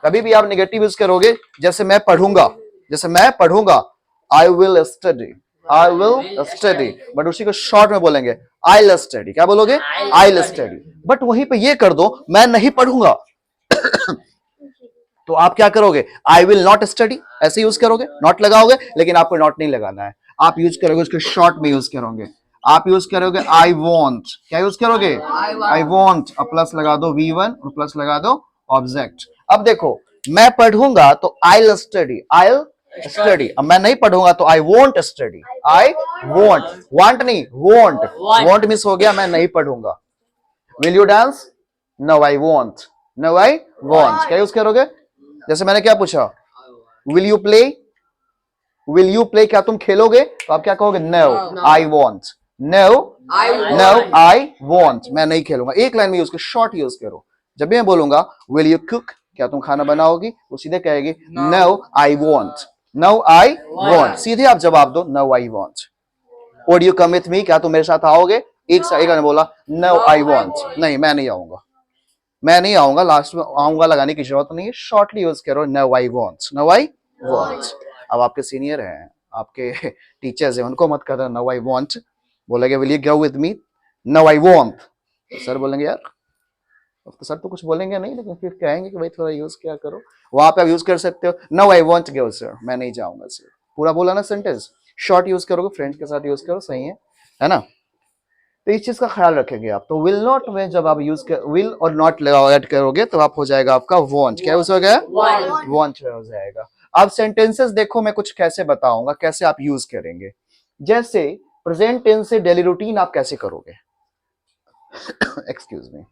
कभी भी आप निगेटिव यूज करोगे, जैसे मैं पढ़ूंगा, जैसे मैं पढ़ूंगा, I will study, I will study. But उसी को शॉर्ट में बोलेंगे आई विल स्टडी। क्या बोलोगे? I will study. बट वहीं पे ये कर दो, मैं नहीं पढ़ूंगा। तो आप क्या करोगे, आई विल नॉट स्टडी ऐसे यूज करोगे, नॉट लगाओगे, लेकिन आपको नॉट नहीं लगाना है, आप यूज करोगे उसके शॉर्ट में यूज करोगे, आप यूज करोगे आई वॉन्ट, क्या यूज करोगे, आई वॉन्ट, अब प्लस लगा दो V1 और प्लस लगा दो ऑब्जेक्ट। अब देखो मैं पढ़ूंगा तो आई स्टडी, आई स्टडी, अब मैं नहीं पढ़ूंगा तो I won't study, I won't, want नहीं वोंट, वोंट मिस हो गया, मैं नहीं पढ़ूंगा। Will you dance, no I won't, no I won't, क्या यूज करोगे, जैसे मैंने क्या पूछा, will you play, will you play, क्या तुम खेलोगे, तो आप क्या कहोगे, no I won't, no no I won't, मैं नहीं खेलूंगा। एक लाइन में यूज करो, शॉर्ट यूज करो। जब भी मैं बोलूंगा विल यू कुक, क्या तुम खाना बनाओगी, वो सीधे कहेगी no I won't, no I won't, सीधे आप जवाब दो no I won't. Would you come with me, क्या तुम मेरे साथ आओगे, एक ने बोला नो आई वॉन्ट, नहीं मैं नहीं आऊंगा, मैं नहीं आऊंगा, लास्ट में आऊंगा लगाने की जरूरत नहीं है, शॉर्टली यूज करो no I won't, no I won't. अब आपके सीनियर हैं, आपके टीचर्स हैं, उनको मत कहना नो आई वॉन्ट, बोलेंगे will you go with me, no I won't, तो सर बोलेंगे यार, तो सर तो कुछ बोलेंगे नहीं, लेकिन फिर कहेंगे कि भाई थोड़ा यूज क्या करो, वहां पे आप यूज कर सकते हो no I won't go sir, मैं नहीं जाऊंगा सर, पूरा बोला ना सेंटेंस, शॉर्ट यूज करोगे, फ्रेंड्स के साथ यूज करो, सही है ना। तो इस चीज का ख्याल रखेंगे आप। तो विल नॉट में जब आप यूज कर विल और नॉट ऐड करोगे तो आप हो जाएगा आपका वॉन्ट, क्या हो गया, वॉन्ट हो जाएगा। अब सेंटेंसेस देखो मैं कुछ कैसे बताऊंगा, कैसे आप यूज करेंगे। जैसे प्रेजेंट टेंस से डेली रूटीन आप कैसे करोगे, एक्सक्यूज मी,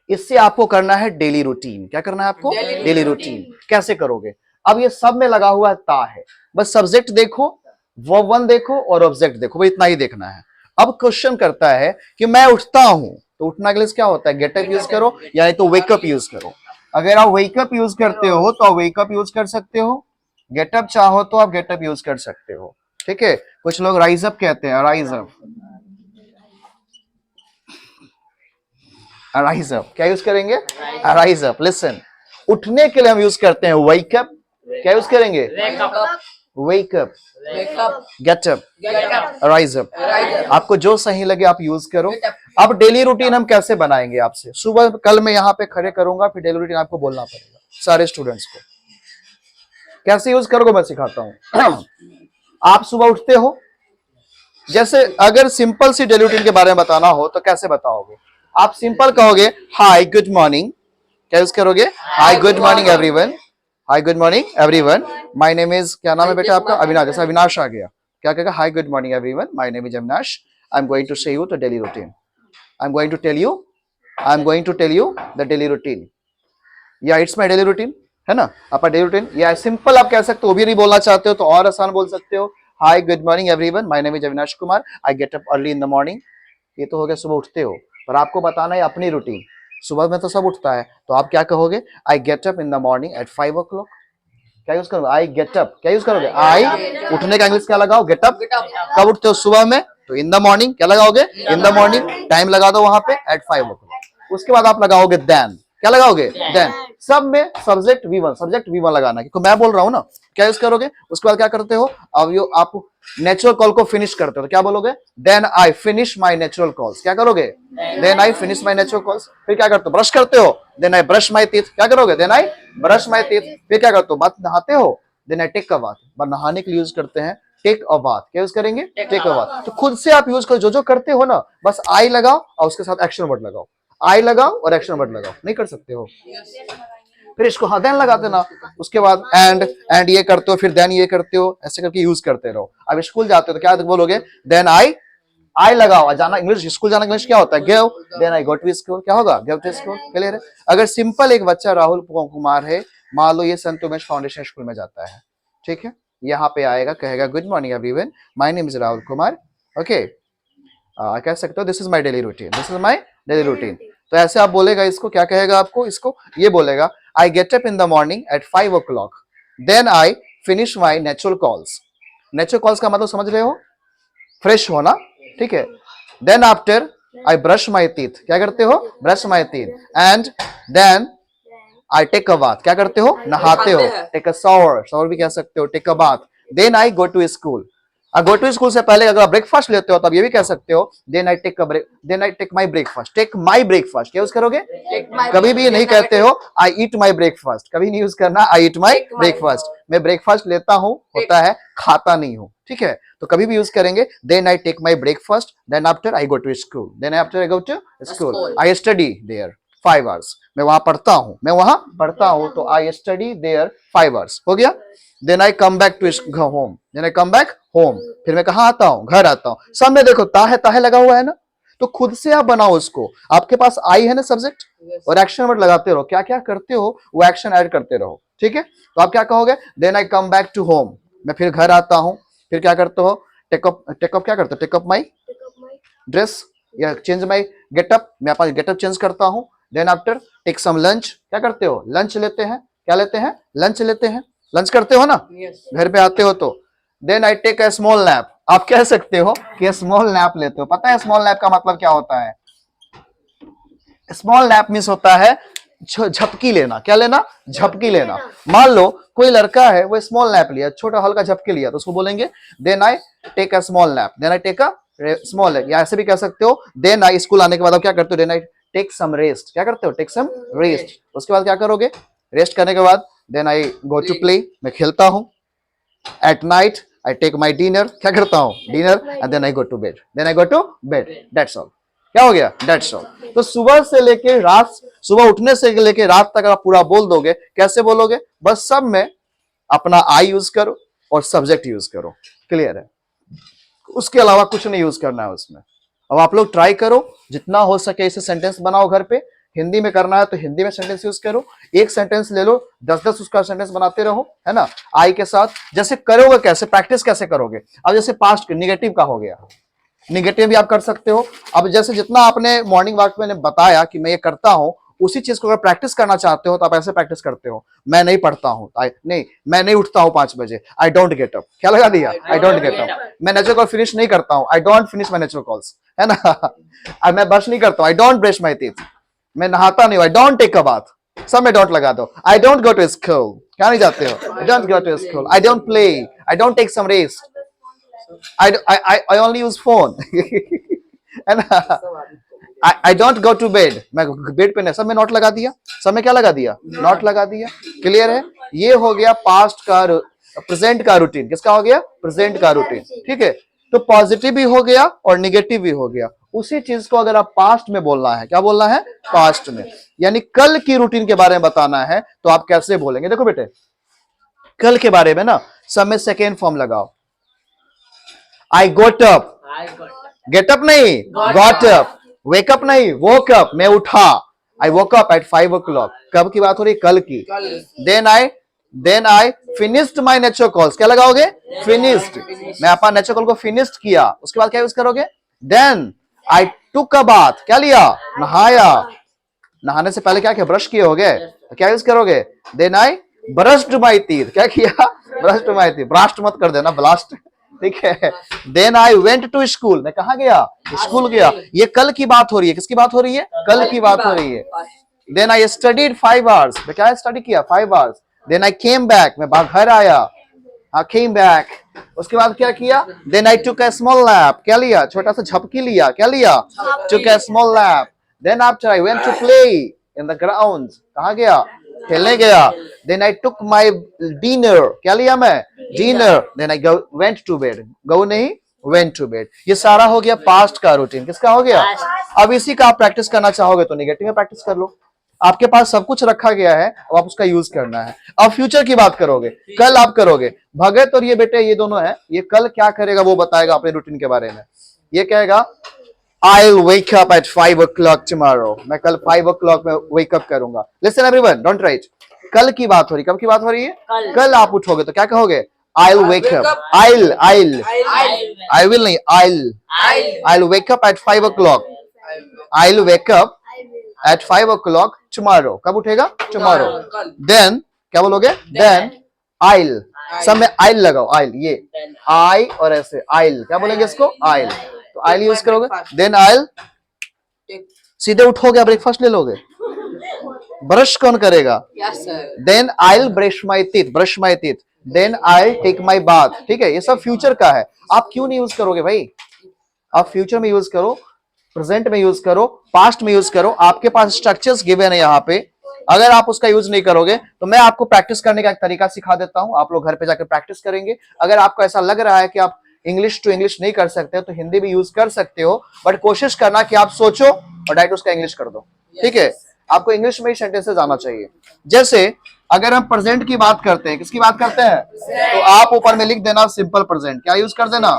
इससे आपको करना है डेली रूटीन, क्या करना है आपको, डेली रूटीन, कैसे करोगे। अब ये सब में लगा हुआ ता है, बस सब्जेक्ट देखो, वर्ब वन देखो और ऑब्जेक्ट देखो, भाई इतना ही देखना है। अब क्वेश्चन करता है कि मैं उठता हूं, तो उठना के लिए क्या होता है, गेटअप यूज करो, या तो वेकअप यूज करो। अगर आप वेकअप यूज करते हो तो आप वेकअप यूज कर सकते हो, गेटअप चाहो तो आप गेटअप यूज कर सकते हो, ठीक है। कुछ लोग राइज अप कहते हैं, राइज अप, राइज अप, क्या यूज करेंगे, राइज अप। लिसन, उठने के लिए हम यूज करते हैं वेकअप, क्या यूज करेंगे, वेकअप, गेटअप, राइज अप, आपको जो सही लगे आप यूज करो। अब डेली रूटीन हम कैसे बनाएंगे आपसे, सुबह कल मैं यहाँ पे खड़े करूंगा, फिर डेली रूटीन आपको बोलना पड़ेगा सारे स्टूडेंट्स को, कैसे यूज करोगे मैं सिखाता हूं। आप सुबह उठते हो, जैसे अगर सिंपल सी डेली रूटीन के बारे में बताना हो तो कैसे बताओगे, आप सिंपल कहोगे हाय गुड मॉर्निंग, क्या यूज करोगे, हाय good morning everyone, hi good morning everyone, my name is, क्या नाम है बेटा आपका, अविनाश, जैसा अविनाश आ गया, क्या कहेगा, hi good morning everyone, my name is Avinash, I am going to say you the daily routine, I am going to tell you, I am going to tell you the daily routine, या it's my daily routine, है ना आपका daily routine. या simple आप कह सकते हो, वो भी नहीं बोलना चाहते हो तो और आसान बोल सकते हो, हाय good morning everyone, my name is Avinash Kumar, I get up early in the morning. ये तो हो गया सुबह उठते हो, पर आपको बताना है अपनी रूटीन। सुबह में तो सब उठता है, तो आप क्या कहोगे, I get up in the morning at 5 o'clock, क्या यूज करोगे, आई गेट अप, क्या यूज करोगे, आई, उठने का इंग्लिश क्या लगाओ, गेट अप, कब उठते हो सुबह में, तो इन द मॉर्निंग, क्या लगाओगे, इन द मॉर्निंग, टाइम लगा दो वहां पे एट 5 o'clock। उसके बाद आप लगाओगे देन, क्या लगाओगे, देन, सब में सब्जेक्ट V1 लगाना, क्योंकि मैं बोल रहा हूं ना, क्या यूज करोगे। उसके बाद क्या करते हो, अब यो आप नेचुरल कॉल को फिनिश करते हो तो क्या बोलोगे, then I finish my natural calls, क्या करोगे, then I finish my natural calls. फिर क्या करते हो, ब्रश करते हो, then I brush my teeth, क्या करोगे, then I brush my teeth. फिर क्या करते हो, बात नहाते हो, then I take a bath, नहाने के लिए यूज करते हैं टेक अ बाथ, क्या यूज करेंगे, टेक अ बाथ। तो खुद से आप यूज करो, जो जो करते हो ना, बस आई लगाओ और उसके साथ एक्शन वर्ड लगाओ, आई लगाओ और एक्शन वर्ड लगाओ, नहीं कर सकते हो। फिर इसको हाँ देन लगा देना, उसके बाद एंड ये करते हो, फिर देन ये करते हो, ऐसे करके यूज करते रहो। अब स्कूल जाते हो तो क्या बोलोगे, देन आई लगाओ, जाना इंग्लिश, स्कूल जाना इंग्लिश क्या होता है, give, then I go to school, क्या होगा, गिव टू स्कूल, क्लियर है। अगर सिंपल एक बच्चा राहुल कुमार है, मान लो ये संत उमेश फाउंडेशन स्कूल में जाता है, ठीक है, यहाँ पे आएगा, कहेगा good morning everyone, my name is Rahul Kumar, okay, कह सकते हो this is my daily routine, this is my daily routine. तो ऐसे आप बोलेगा इसको, क्या कहेगा आपको, इसको ये बोलेगा, I get up in the morning at 5 o'clock, then I finish my natural calls. Natural calls का मतलब समझ रहे हो, फ्रेश होना, ठीक है। Then after I brush my teeth, क्या करते हो, brush my teeth, and then I take a bath, क्या करते हो, नहाते हो, टेक अ शावर, शावर भी कह सकते हो, take a bath, then I go to school, go to school से पहले अगर आप ब्रेकफास्ट लेते हो तो आप ये भी कह सकते हो then I take then I take my breakfast. Take my breakfast क्या यूज करोगे? कभी भी ये नहीं कहते हो आई ईट माई ब्रेकफास्ट, कभी नहीं यूज करना आई ईट माई ब्रेकफास्ट। मैं ब्रेकफास्ट लेता हूं होता है खाता नहीं हूं, ठीक है? तो कभी भी यूज करेंगे then I take my breakfast, then after I go to school, then after I go to school, I study there 5 hours, मैं वहां पढ़ता हूं, मैं वहां पढ़ता हूं, तो आई स्टडी देयर 5 hours हो गया। Then I come back to home, then I come back home, फिर मैं कहाँ आता हूँ? घर आता हूँ। सब में देखो ताहे लगा हुआ है ना, तो खुद से आप बनाओ उसको। आपके पास आई है ना सब्जेक्ट, और एक्शन वर्ड लगाते रहो, क्या क्या करते हो वो एक्शन ऐड करते रहो, ठीक है? तो आप क्या कहोगे? Then I come back to home, मैं फिर घर आता हूँ, फिर क्या करते हो? टेकअप क्या करते हो? टेकअप माई ड्रेस या चेंज माई गेटअप, मैं अपना गेटअप चेंज करता हूँ। Then after take some lunch, क्या करते हो? लंच लेते हैं, क्या लेते हैं? लंच लेते हैं, लंच करते हो ना घर पे आते हो तो। Then I take a small nap, आप कह सकते हो कि स्मॉल नैप लेते हो। पता है स्मॉल नैप का मतलब क्या होता है? स्मॉल नैप मीन्स होता है झपकी लेना। क्या लेना? झपकी लेना। मान लो कोई लड़का है वो स्मॉल नैप लिया, छोटा हल्का झपकी लिया, तो उसको बोलेंगे then I take a small nap, then I take a small nap. या ऐसे भी कह सकते हो देन आई स्कूल आने के बाद आप क्या करते हो? Then I take some rest, क्या करते हो? Take some rest. उसके बाद क्या करोगे? रेस्ट करने के बाद then I go to play, मैं खेलता हूं। At night I take my dinner, क्या करता हूं? Dinner, and then I go to bed, then I go to bed, that's all. क्या हो गया? That's all. तो सुबह से लेके रात, सुबह उठने से लेके रात तक आप पूरा बोल दोगे। कैसे बोलोगे? बस सब में अपना आई यूज करो और सब्जेक्ट यूज करो, क्लियर है? उसके अलावा कुछ नहीं यूज करना है उसमें। अब आप लोग ट्राई करो, जितना हो सके इसे सेंटेंस बनाओ घर पे। हिंदी में करना है तो हिंदी में सेंटेंस यूज करो, एक सेंटेंस ले लो, 10-10 उसका सेंटेंस बनाते रहो, है ना? आई के साथ। जैसे करोगे कैसे, प्रैक्टिस कैसे करोगे? अब जैसे पास्ट निगेटिव का हो गया, निगेटिव भी आप कर सकते हो। अब जैसे जितना आपने मॉर्निंग वॉक में बताया कि मैं ये करता हूं, उसी चीज को अगर प्रैक्टिस करना चाहते हो तो आप ऐसे प्रैक्टिस करते हो। मैं नहीं पढ़ता हूं, मैं नहीं उठता हूं 5 बजे, आई डोंट गेट अप, क्या लगा दिया? I don't get up. मैं नेचर कॉल फिनिश नहीं करता हूं, I don't finish my nature calls, है ना? मैं ब्रश नहीं करता हूं, I don't brush my teeth. मैं नहाता नहीं हूं, I don't take a bath. सब में डोंट लगा दो। I don't go to school, क्या नहीं जाते हो? I don't go to school, I don't play, I don't take some rest, I only use phone है ना? I don't go to bed, मैं बेड पे नहीं। सब में नॉट लगा दिया, सब में क्या लगा दिया? नॉट लगा दिया, क्लियर है? ये हो गया पास्ट का, प्रेजेंट का रूटीन। किसका हो गया? प्रेजेंट का रूटीन, ठीक है? तो पॉजिटिव भी हो गया और निगेटिव भी हो गया। उसी चीज को अगर आप पास्ट में बोलना है, क्या बोलना है? पास्ट में, यानी कल की रूटीन के बारे में बताना है, तो आप कैसे बोलेंगे? देखो बेटे, कल के बारे में ना सब में सेकेंड फॉर्म लगाओ। आई गोट अप, गेट अप नहीं, गॉट अप। वेक अप नहीं, वोक अप, मैं उठा। आई वोक अप एट 5 o'clock, कब की बात हो रही? कल की। Then I finished my nature calls, क्या लगाओगे? फिनिश्ड, मैं अपना नेचर कॉल को फिनिश्ड किया। उसके बाद क्या यूज करोगे? Then I took a bath, क्या लिया? नहाया। नहाने से पहले क्या किया? ब्रश किए होगे, तो क्या यूज करोगे? Then I brushed my teeth, क्या किया? Brushed my teeth. ब्रास्ट मत कर देना, ब्लास्ट, ठीक है? Then I went to school, मैं कहा गया? स्कूल गया। ये कल की बात हो रही है, किसकी बात हो रही है? कल की बात हो रही है। देन आई स्टडीड 5 hours, मैं क्या स्टडी किया? 5 hours। Then I came back, मैं घर आया, केम बैक। उसके बाद क्या किया? Then I took a small nap, क्या लिया? छोटा सा झपकी लिया, क्या लिया? Took a small nap. Then after I went to play in the ground, कहा गया? खेलने गया। Then I took my dinner, क्या लिया मैं? Dinner. Then I went to bed, go नहीं, वेंट टू बेड। ये सारा हो गया पास्ट का रूटीन। किसका हो गया? अब इसी का आप प्रैक्टिस करना चाहोगे तो निगेटिव में प्रैक्टिस कर लो। आपके पास सब कुछ रखा गया है, अब आप उसका यूज करना है। अब फ्यूचर की बात करोगे, कल आप करोगे। भगत और ये बेटे ये दोनों है, ये कल क्या करेगा वो बताएगा अपने रूटीन के बारे में। ये कहेगा I'll wake up at 5 o'clock tomorrow, मैं कल 5 o'clock में wake up करूंगा। Listen everyone, don't write। कल की बात हो रही, कब की बात हो रही है? कल आप उठोगे तो क्या कहोगे? I'll wake up, I will नहीं, I'll wake up at 5 o'clock, I'll wake up at 5 o'clock tomorrow, कब उठेगा? tomorrow। then क्या बोलोगे? then I'll, सब में I'll लगाओ, I'll, ये I और ऐसे I'll, क्या बोलेंगे इसको? I'll, तो I'll यूज करोगे। देन I'll, सीधे उठोगे ब्रेकफास्ट ले लोगे। ब्रश कौन करेगा? Then I'll brush my teeth, brush my teeth। Then I take my bath. ठीक है, ये सब फ्यूचर का है। आप क्यों नहीं यूज करोगे भाई? आप फ्यूचर में यूज करो, प्रेजेंट में यूज करो, पास्ट में यूज करो। आपके पास स्ट्रक्चर्स गिवन है यहाँ पे। अगर आप उसका यूज नहीं करोगे तो मैं आपको प्रैक्टिस करने का एक तरीका सिखा देता हूं, आप लोग घर पे जाकर प्रैक्टिस करेंगे। अगर आपको ऐसा लग रहा है कि आप इंग्लिश टू इंग्लिश नहीं कर सकते तो हिंदी भी यूज कर सकते हो, बट कोशिश करना कि आप सोचो और डायरेक्ट उसका इंग्लिश कर दो। ठीक है, आपको इंग्लिश में ही सेंटेंसेस आना चाहिए। जैसे अगर हम प्रेजेंट की बात करते हैं, किसकी बात करते हैं, तो आप ऊपर में लिख देना सिंपल प्रेजेंट। क्या यूज कर देना?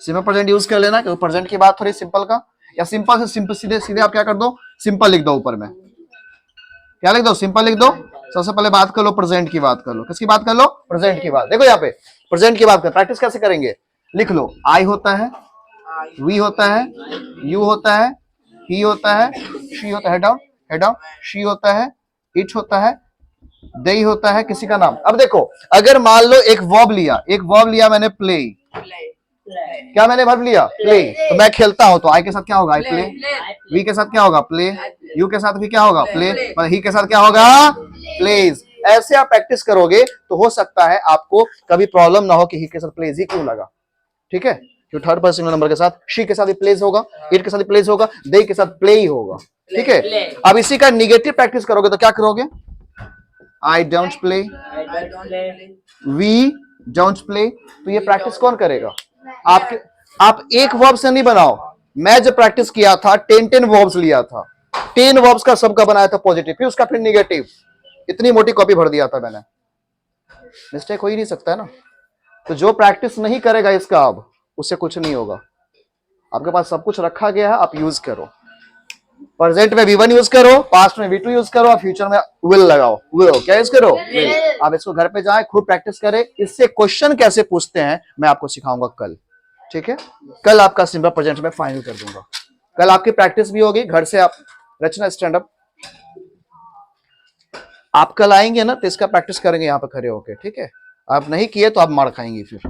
सिंपल प्रेजेंट यूज कर लेना, क्योंकि प्रेजेंट की बात हो रही सिंपल का। या सिंपल से सिंपल सीधे सीधे आप क्या कर दो, सिंपल लिख दो ऊपर में। क्या लिख दो? सिंपल लिख दो। सबसे पहले बात कर लो प्रेजेंट की, बात कर लो। किसकी बात कर लो? प्रेजेंट की बात। देखो यहाँ पे प्रेजेंट की बात कर, प्रैक्टिस कैसे करेंगे? लिख लो, आई होता है, वी होता है, यू होता है, ही होता है, शी होता है, head down head down, she होता है, इट होता है, दे होता है, किसी का नाम। अब देखो, अगर मान लो एक वर्ब लिया मैंने, प्ले। क्या मैंने वर्ब लिया? प्ले। तो मैं खेलता हूं, तो आई के साथ क्या होगा? I play. वी के साथ क्या होगा? प्ले। यू के साथ भी क्या होगा? प्ले। मतलब ही के साथ क्या होगा? प्लेज। ऐसे आप प्रैक्टिस करोगे तो हो सकता है आपको कभी प्रॉब्लम ना हो कि ही के साथ प्लेज ही क्यों लगा। ठीक है, जो थर्ड पर्सन नंबर के साथ शी के साथ भी प्लेज होगा, इट के साथ भी प्लेज होगा, दे के साथ प्ले ही होगा। ठीक है, अब इसी का निगेटिव प्रैक्टिस करोगे तो क्या करोगे? I don't play, we don't play. तो ये प्रैक्टिस कौन करेगा? आपके। आप एक वर्ब से नहीं बनाओ। मैं जब प्रैक्टिस किया था 10 वर्ब्स लिया था, 10 वर्ब्स का सबका बनाया था पॉजिटिव, फिर उसका फिर निगेटिव। इतनी मोटी कॉपी भर दिया था मैंने। मिस्टेक हो ही नहीं सकता है ना। तो जो प्रैक्टिस नहीं करेगा इसका, अब उससे कुछ नहीं होगा। आपके पास सब कुछ रखा गया है, आप यूज करो। प्रेजेंट में V1 यूज करो, पास्ट में V2 यूज करो, और फ्यूचर में विल लगाओ। विल क्या यूज करो? विल। आप इसको घर पे जाए, खुद प्रैक्टिस करें। इससे क्वेश्चन कैसे पूछते हैं मैं आपको सिखाऊंगा कल। ठीक है, कल आपका सिंपल प्रेजेंट में फाइनल कर दूंगा। कल आपकी प्रैक्टिस भी होगी, घर से आप रचना स्टैंड अप। आप कल आएंगे ना तो इसका प्रैक्टिस करेंगे यहाँ पे खड़े होके। ठीक है, आप नहीं किए तो आप मार खाएंगे फिर,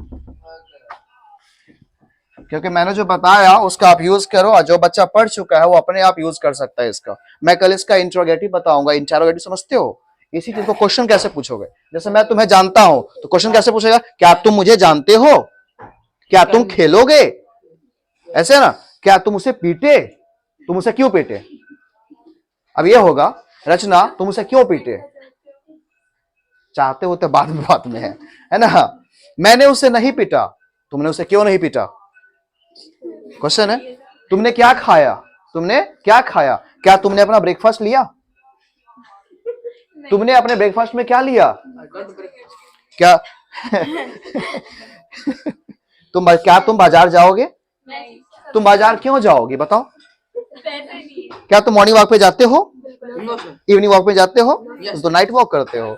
क्योंकि मैंने जो बताया उसका आप यूज करो, और जो बच्चा पढ़ चुका है वो अपने आप यूज कर सकता है इसका। मैं कल इसका इंट्रोगेटिव बताऊंगा। इंट्रोगेटिव समझते हो? इसी चीज को क्वेश्चन कैसे पूछोगे। जैसे मैं तुम्हें जानता हूं तो क्वेश्चन कैसे पूछेगा? क्या तुम मुझे जानते हो? क्या तुम खेलोगे? ऐसे ना, क्या तुम उसे पीटे? तुम उसे क्यों पीटे? अब ये होगा, रचना तुम उसे क्यों पीटे? चाहते हो तो बात में है ना। मैंने उसे नहीं पीटा, तुमने उसे क्यों नहीं पीटा? क्वेश्चन है। तुमने क्या खाया? तुमने क्या खाया? क्या तुमने अपना ब्रेकफास्ट लिया? तुमने अपने ब्रेकफास्ट में क्या लिया? क्या क्या तुम बाजार जाओगे? तुम बाजार क्यों जाओगे बताओ? क्या तुम मॉर्निंग वॉक पे जाते हो? इवनिंग वॉक पे जाते हो? तुम तो नाइट वॉक करते हो।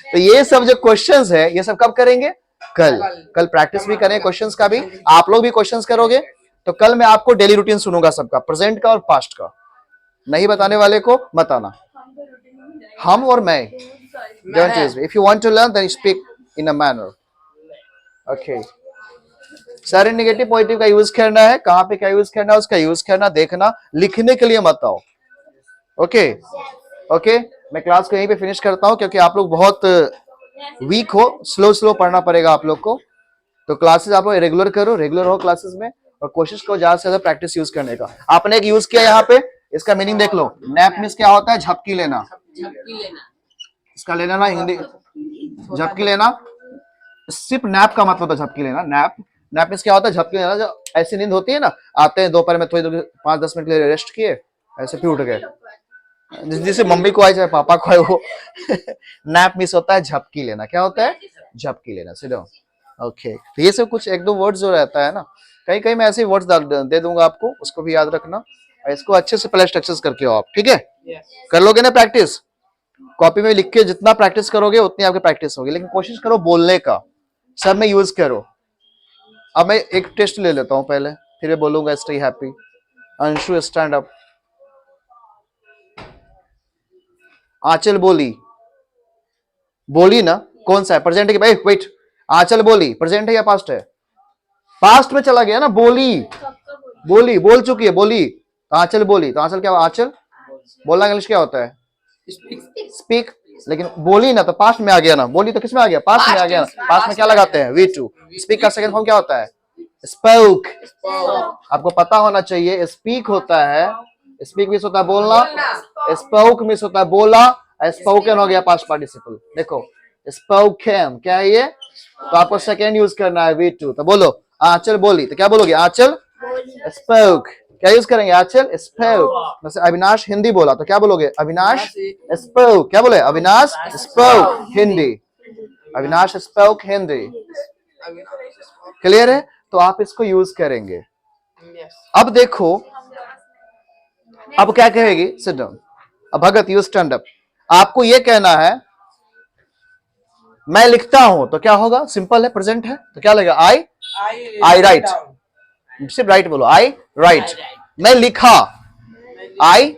तो ये सब जो क्वेश्चंस है, ये सब कब करेंगे? कल प्रैक्टिस भी करें क्वेश्चंस का भी। आप लोग भी क्वेश्चंस करोगे तो कल मैं आपको डेली रूटीन सुनूंगा सबका, प्रेजेंट का और पास्ट का। नहीं बताने वाले को मत आना। हम और मैं, if you want to learn then speak in a manner. Okay, सारे नेगेटिव पॉजिटिव का यूज करना है। कहां पे क्या यूज करना है उसका यूज करना, देखना। लिखने के लिए मत आओ। ओके ओके, मैं क्लास को यहीं पे फिनिश करता हूं, क्योंकि आप लोग बहुत वीक हो, स्लो पढ़ना पड़ेगा आप लोग को। तो क्लासेस आप लोग रेगुलर करो, रेगुलर हो क्लासेस में, और कोशिश करो ज्यादा से ज्यादा प्रैक्टिस यूज करने का। आपने एक यूज किया यहाँ पे, इसका मीनिंग देख लो। नैप मीन्स क्या होता है? झपकी लेना। इसका लेना ना हिंदी, झपकी लेना। सिर्फ नैप का मतलब होता है झपकी लेना। नैप मीन्स क्या होता है? झपकी लेना। जो ऐसी नींद होती है ना, आते हैं दोपहर में थोड़ी देर 5-10 मिनट के लिए रेस्ट किए, ऐसे फिर उठ गए। जिसे मम्मी को आए चाहे पापा को आए, वो नैप मिस होता है झपकी लेना। क्या होता है? झपकी लेना। Sit down. ओके, तो ये सब कुछ एक दो वर्ड्स जो रहता है ना, कहीं कहीं मैं ऐसे वर्ड्स दे दूंगा आपको, उसको भी याद रखना। और इसको अच्छे से पहले स्ट्रक्चर्स करके आओ आप। ठीक है, कर लोगे ना प्रैक्टिस? कॉपी में लिख के जितना प्रैक्टिस करोगे उतनी आपकी प्रैक्टिस होगी। लेकिन कोशिश करो बोलने का, सब में यूज करो। अब मैं एक टेस्ट ले लेता हूं पहले, फिर मैं बोलूंगा stay happy. Anshu stand up. Anchal बोली, बोली ना, कौन सा है? प्रेजेंट है कि भाई? वेट, आंचल बोली प्रेजेंट है या पास्ट है? पास्ट में चला गया ना। बोली बोल चुकी है, बोली। तो आंचल बोली, तो आंचल क्या? आंचल बोलना इंग्लिश क्या होता है? स्पीक, लेकिन बोली ना तो पास्ट में आ गया ना, बोली तो किस में आ गया, पास्ट में आ गया ना। पास्ट में क्या लगाते हैं, V2। स्पीक का सेकंड फॉर्म क्या होता है, स्पोक। आपको पता होना चाहिए, स्पीक होता है, स्पीक मीन्स होता है बोलना, स्पोक मीन्स होता है बोला, स्पोकन हो गया पास्ट पार्टिसिपल। देखो स्पोकन क्या है ये, तो आपको सेकेंड यूज करना है V2। तो बोलो आंचल बोली, तो क्या बोलोगे, आंचल स्पोक। क्या यूज करेंगे, आंचल स्पोक। जैसे अविनाश हिंदी बोला तो क्या बोलोगे, अविनाश स्पोक। क्या बोले, Avinash spoke Hindi, Avinash spoke Hindi. Clear है, तो आप इसको यूज करेंगे। Yes. अब देखो, अब क्या कहेगी, सिट डाउन। अब भगत यू स्टैंड अप। आपको ये कहना है मैं लिखता हूं, तो क्या होगा, सिंपल है, प्रेजेंट है, तो क्या लगेगा, आई राइट। सिर्फ राइट बोलो, आई राइट। मैं लिखा, आई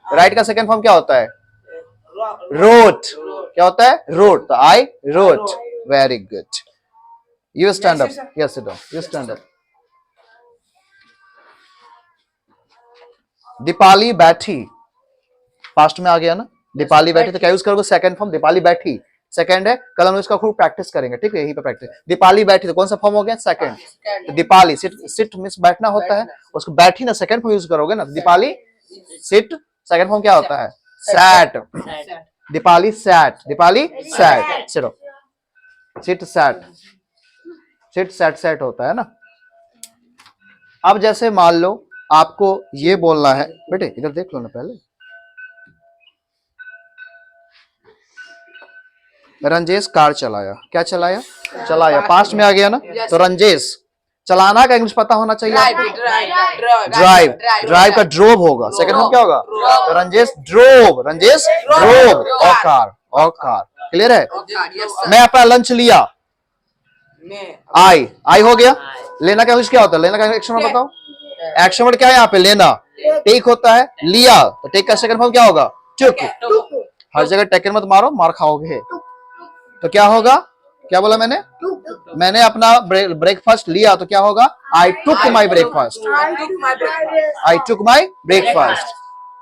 राइट का सेकंड फॉर्म क्या होता है, रोट। क्या होता है, रोट। तो I wrote. Very good, you stand up. Yes sit down, you stand up. Deepali बैठी, पास्ट में आ गया ना, दीपाली बैठी, तो क्या यूज करोगे, सेकंड फॉर्म, दीपाली बैठी सेकंड है। कल हम इसका खूब प्रैक्टिस करेंगे, ठीक है, यहीं पे प्रैक्टिस। दीपाली बैठी तो कौन सा फॉर्म हो गया, सेकंड। तो दीपाली सिट, सिट मींस बैठना होता है, उसको बैठी ना सेकंड फॉर्म यूज करोगे ना। दीपाली सिट, सेकंड फॉर्म क्या होता है, sat. Deepali sat, Deepali sat. सिटो, sit sat, sit sat sat होता है ना। अब जैसे मान लो आपको ये बोलना है, बेटे इधर देख लो ना पहले। रंजेश कार चलाया, क्या चलाया, चलाया, पास्ट में आ गया ना। तो रंजेश, चलाना का इंग्लिश पता होना चाहिए। ड्राइव, ड्राइव का ड्रोव होगा, सेकंड फॉर्म क्या होगा, तो रंजेश ड्रोव, रंजेश ड्रोव। और कार, और कार। क्लियर है। मैं अपना लंच लिया, आई, आई हो गया। लेना का इंग्लिश क्या होता है, लेना का एक्शन वर्ड बताओ। एक्शन वर्ड क्या है यहाँ पे, लेना। टेक होता है, लिया, तो टेक का सेकंड फॉर्म क्या होगा, टुक। हर जगह टेकन मत मारो, मार खाओगे। तो क्या होगा, क्या बोला मैंने, मैंने अपना ब्रेकफास्ट लिया, तो क्या होगा, आई टुक my breakfast, I took my breakfast.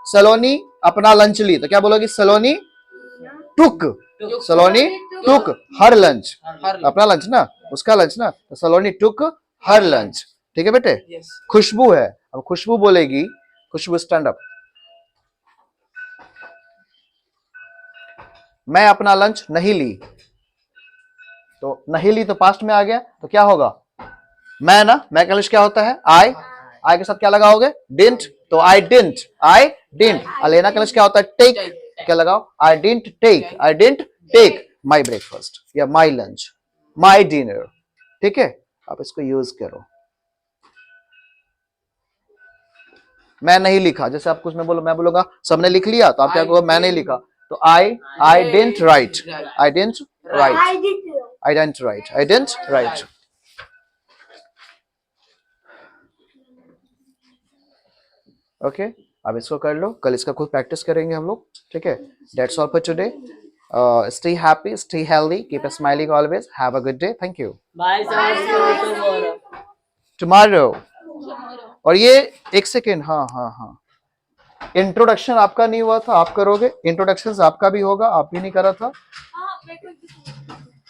सलोनी अपना लंच ली, तो क्या बोलोगी, सलोनी टुक, सलोनी टुक हर लंच, अपना लंच ना, उसका लंच ना, तो सलोनी टुक हर लंच। ठीक है बेटे। Yes. खुशबू है, अब खुशबू बोलेगी, खुशबू स्टैंड अप। मैं अपना लंच नहीं ली, तो नहीं ली तो पास्ट में आ गया, तो क्या होगा, मैं ना, मैं का इंग्लिश क्या होता है, आई, आई के साथ क्या लगाओगे, डिडंट, तो आई डिडंट, आई डिडंट। लेना का इंग्लिश क्या होता है, टेक, क्या लगाओ, I didn't take, I didn't take my breakfast या माई लंच, माई डिनर। ठीक है, आप इसको यूज करो। मैं नहीं लिखा, जैसे आप कुछ में बोलो, मैं बोलूंगा सबने लिख लिया, तो आप क्या कहोगे, मैं नहीं लिखा, तो I didn't right, I didn't right, I didn't right, I didn't right. Okay, अब इसको कर लो, कल इसका खुद प्रैक्टिस करेंगे हम लोग। ठीक है, that's all for today. Stay happy, stay healthy, keep smiling always, have a good day, thank you. Bye, sir. See you tomorrow. Tomorrow. और ये एक सेकेंड, हाँ हाँ हाँ, इंट्रोडक्शन आपका नहीं हुआ था, आप करोगे। इंट्रोडक्शन आपका भी होगा, आप भी नहीं करा था।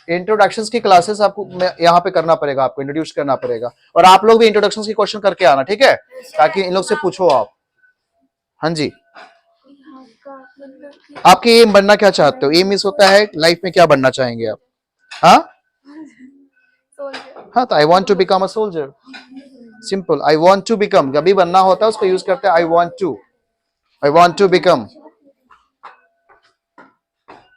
इंट्रोडक्शंस की क्लासेस आपको यहाँ पे करना पड़ेगा, आपको इंट्रोड्यूस करना पड़ेगा। और आप लोग भी इंट्रोडक्शंस की क्वेश्चन करके आना, ठीक है, ताकि इन लोग से पूछो आप। हाँ जी, आपके एम बनना क्या चाहते हो, एम मिस होता है लाइफ में, क्या बनना चाहेंगे आप, हाँ हाँ, तो I want to become a soldier, simple, I want to become, जब भी बनना होता है उसको यूज करते हैं, आई वॉन्ट टू बिकम।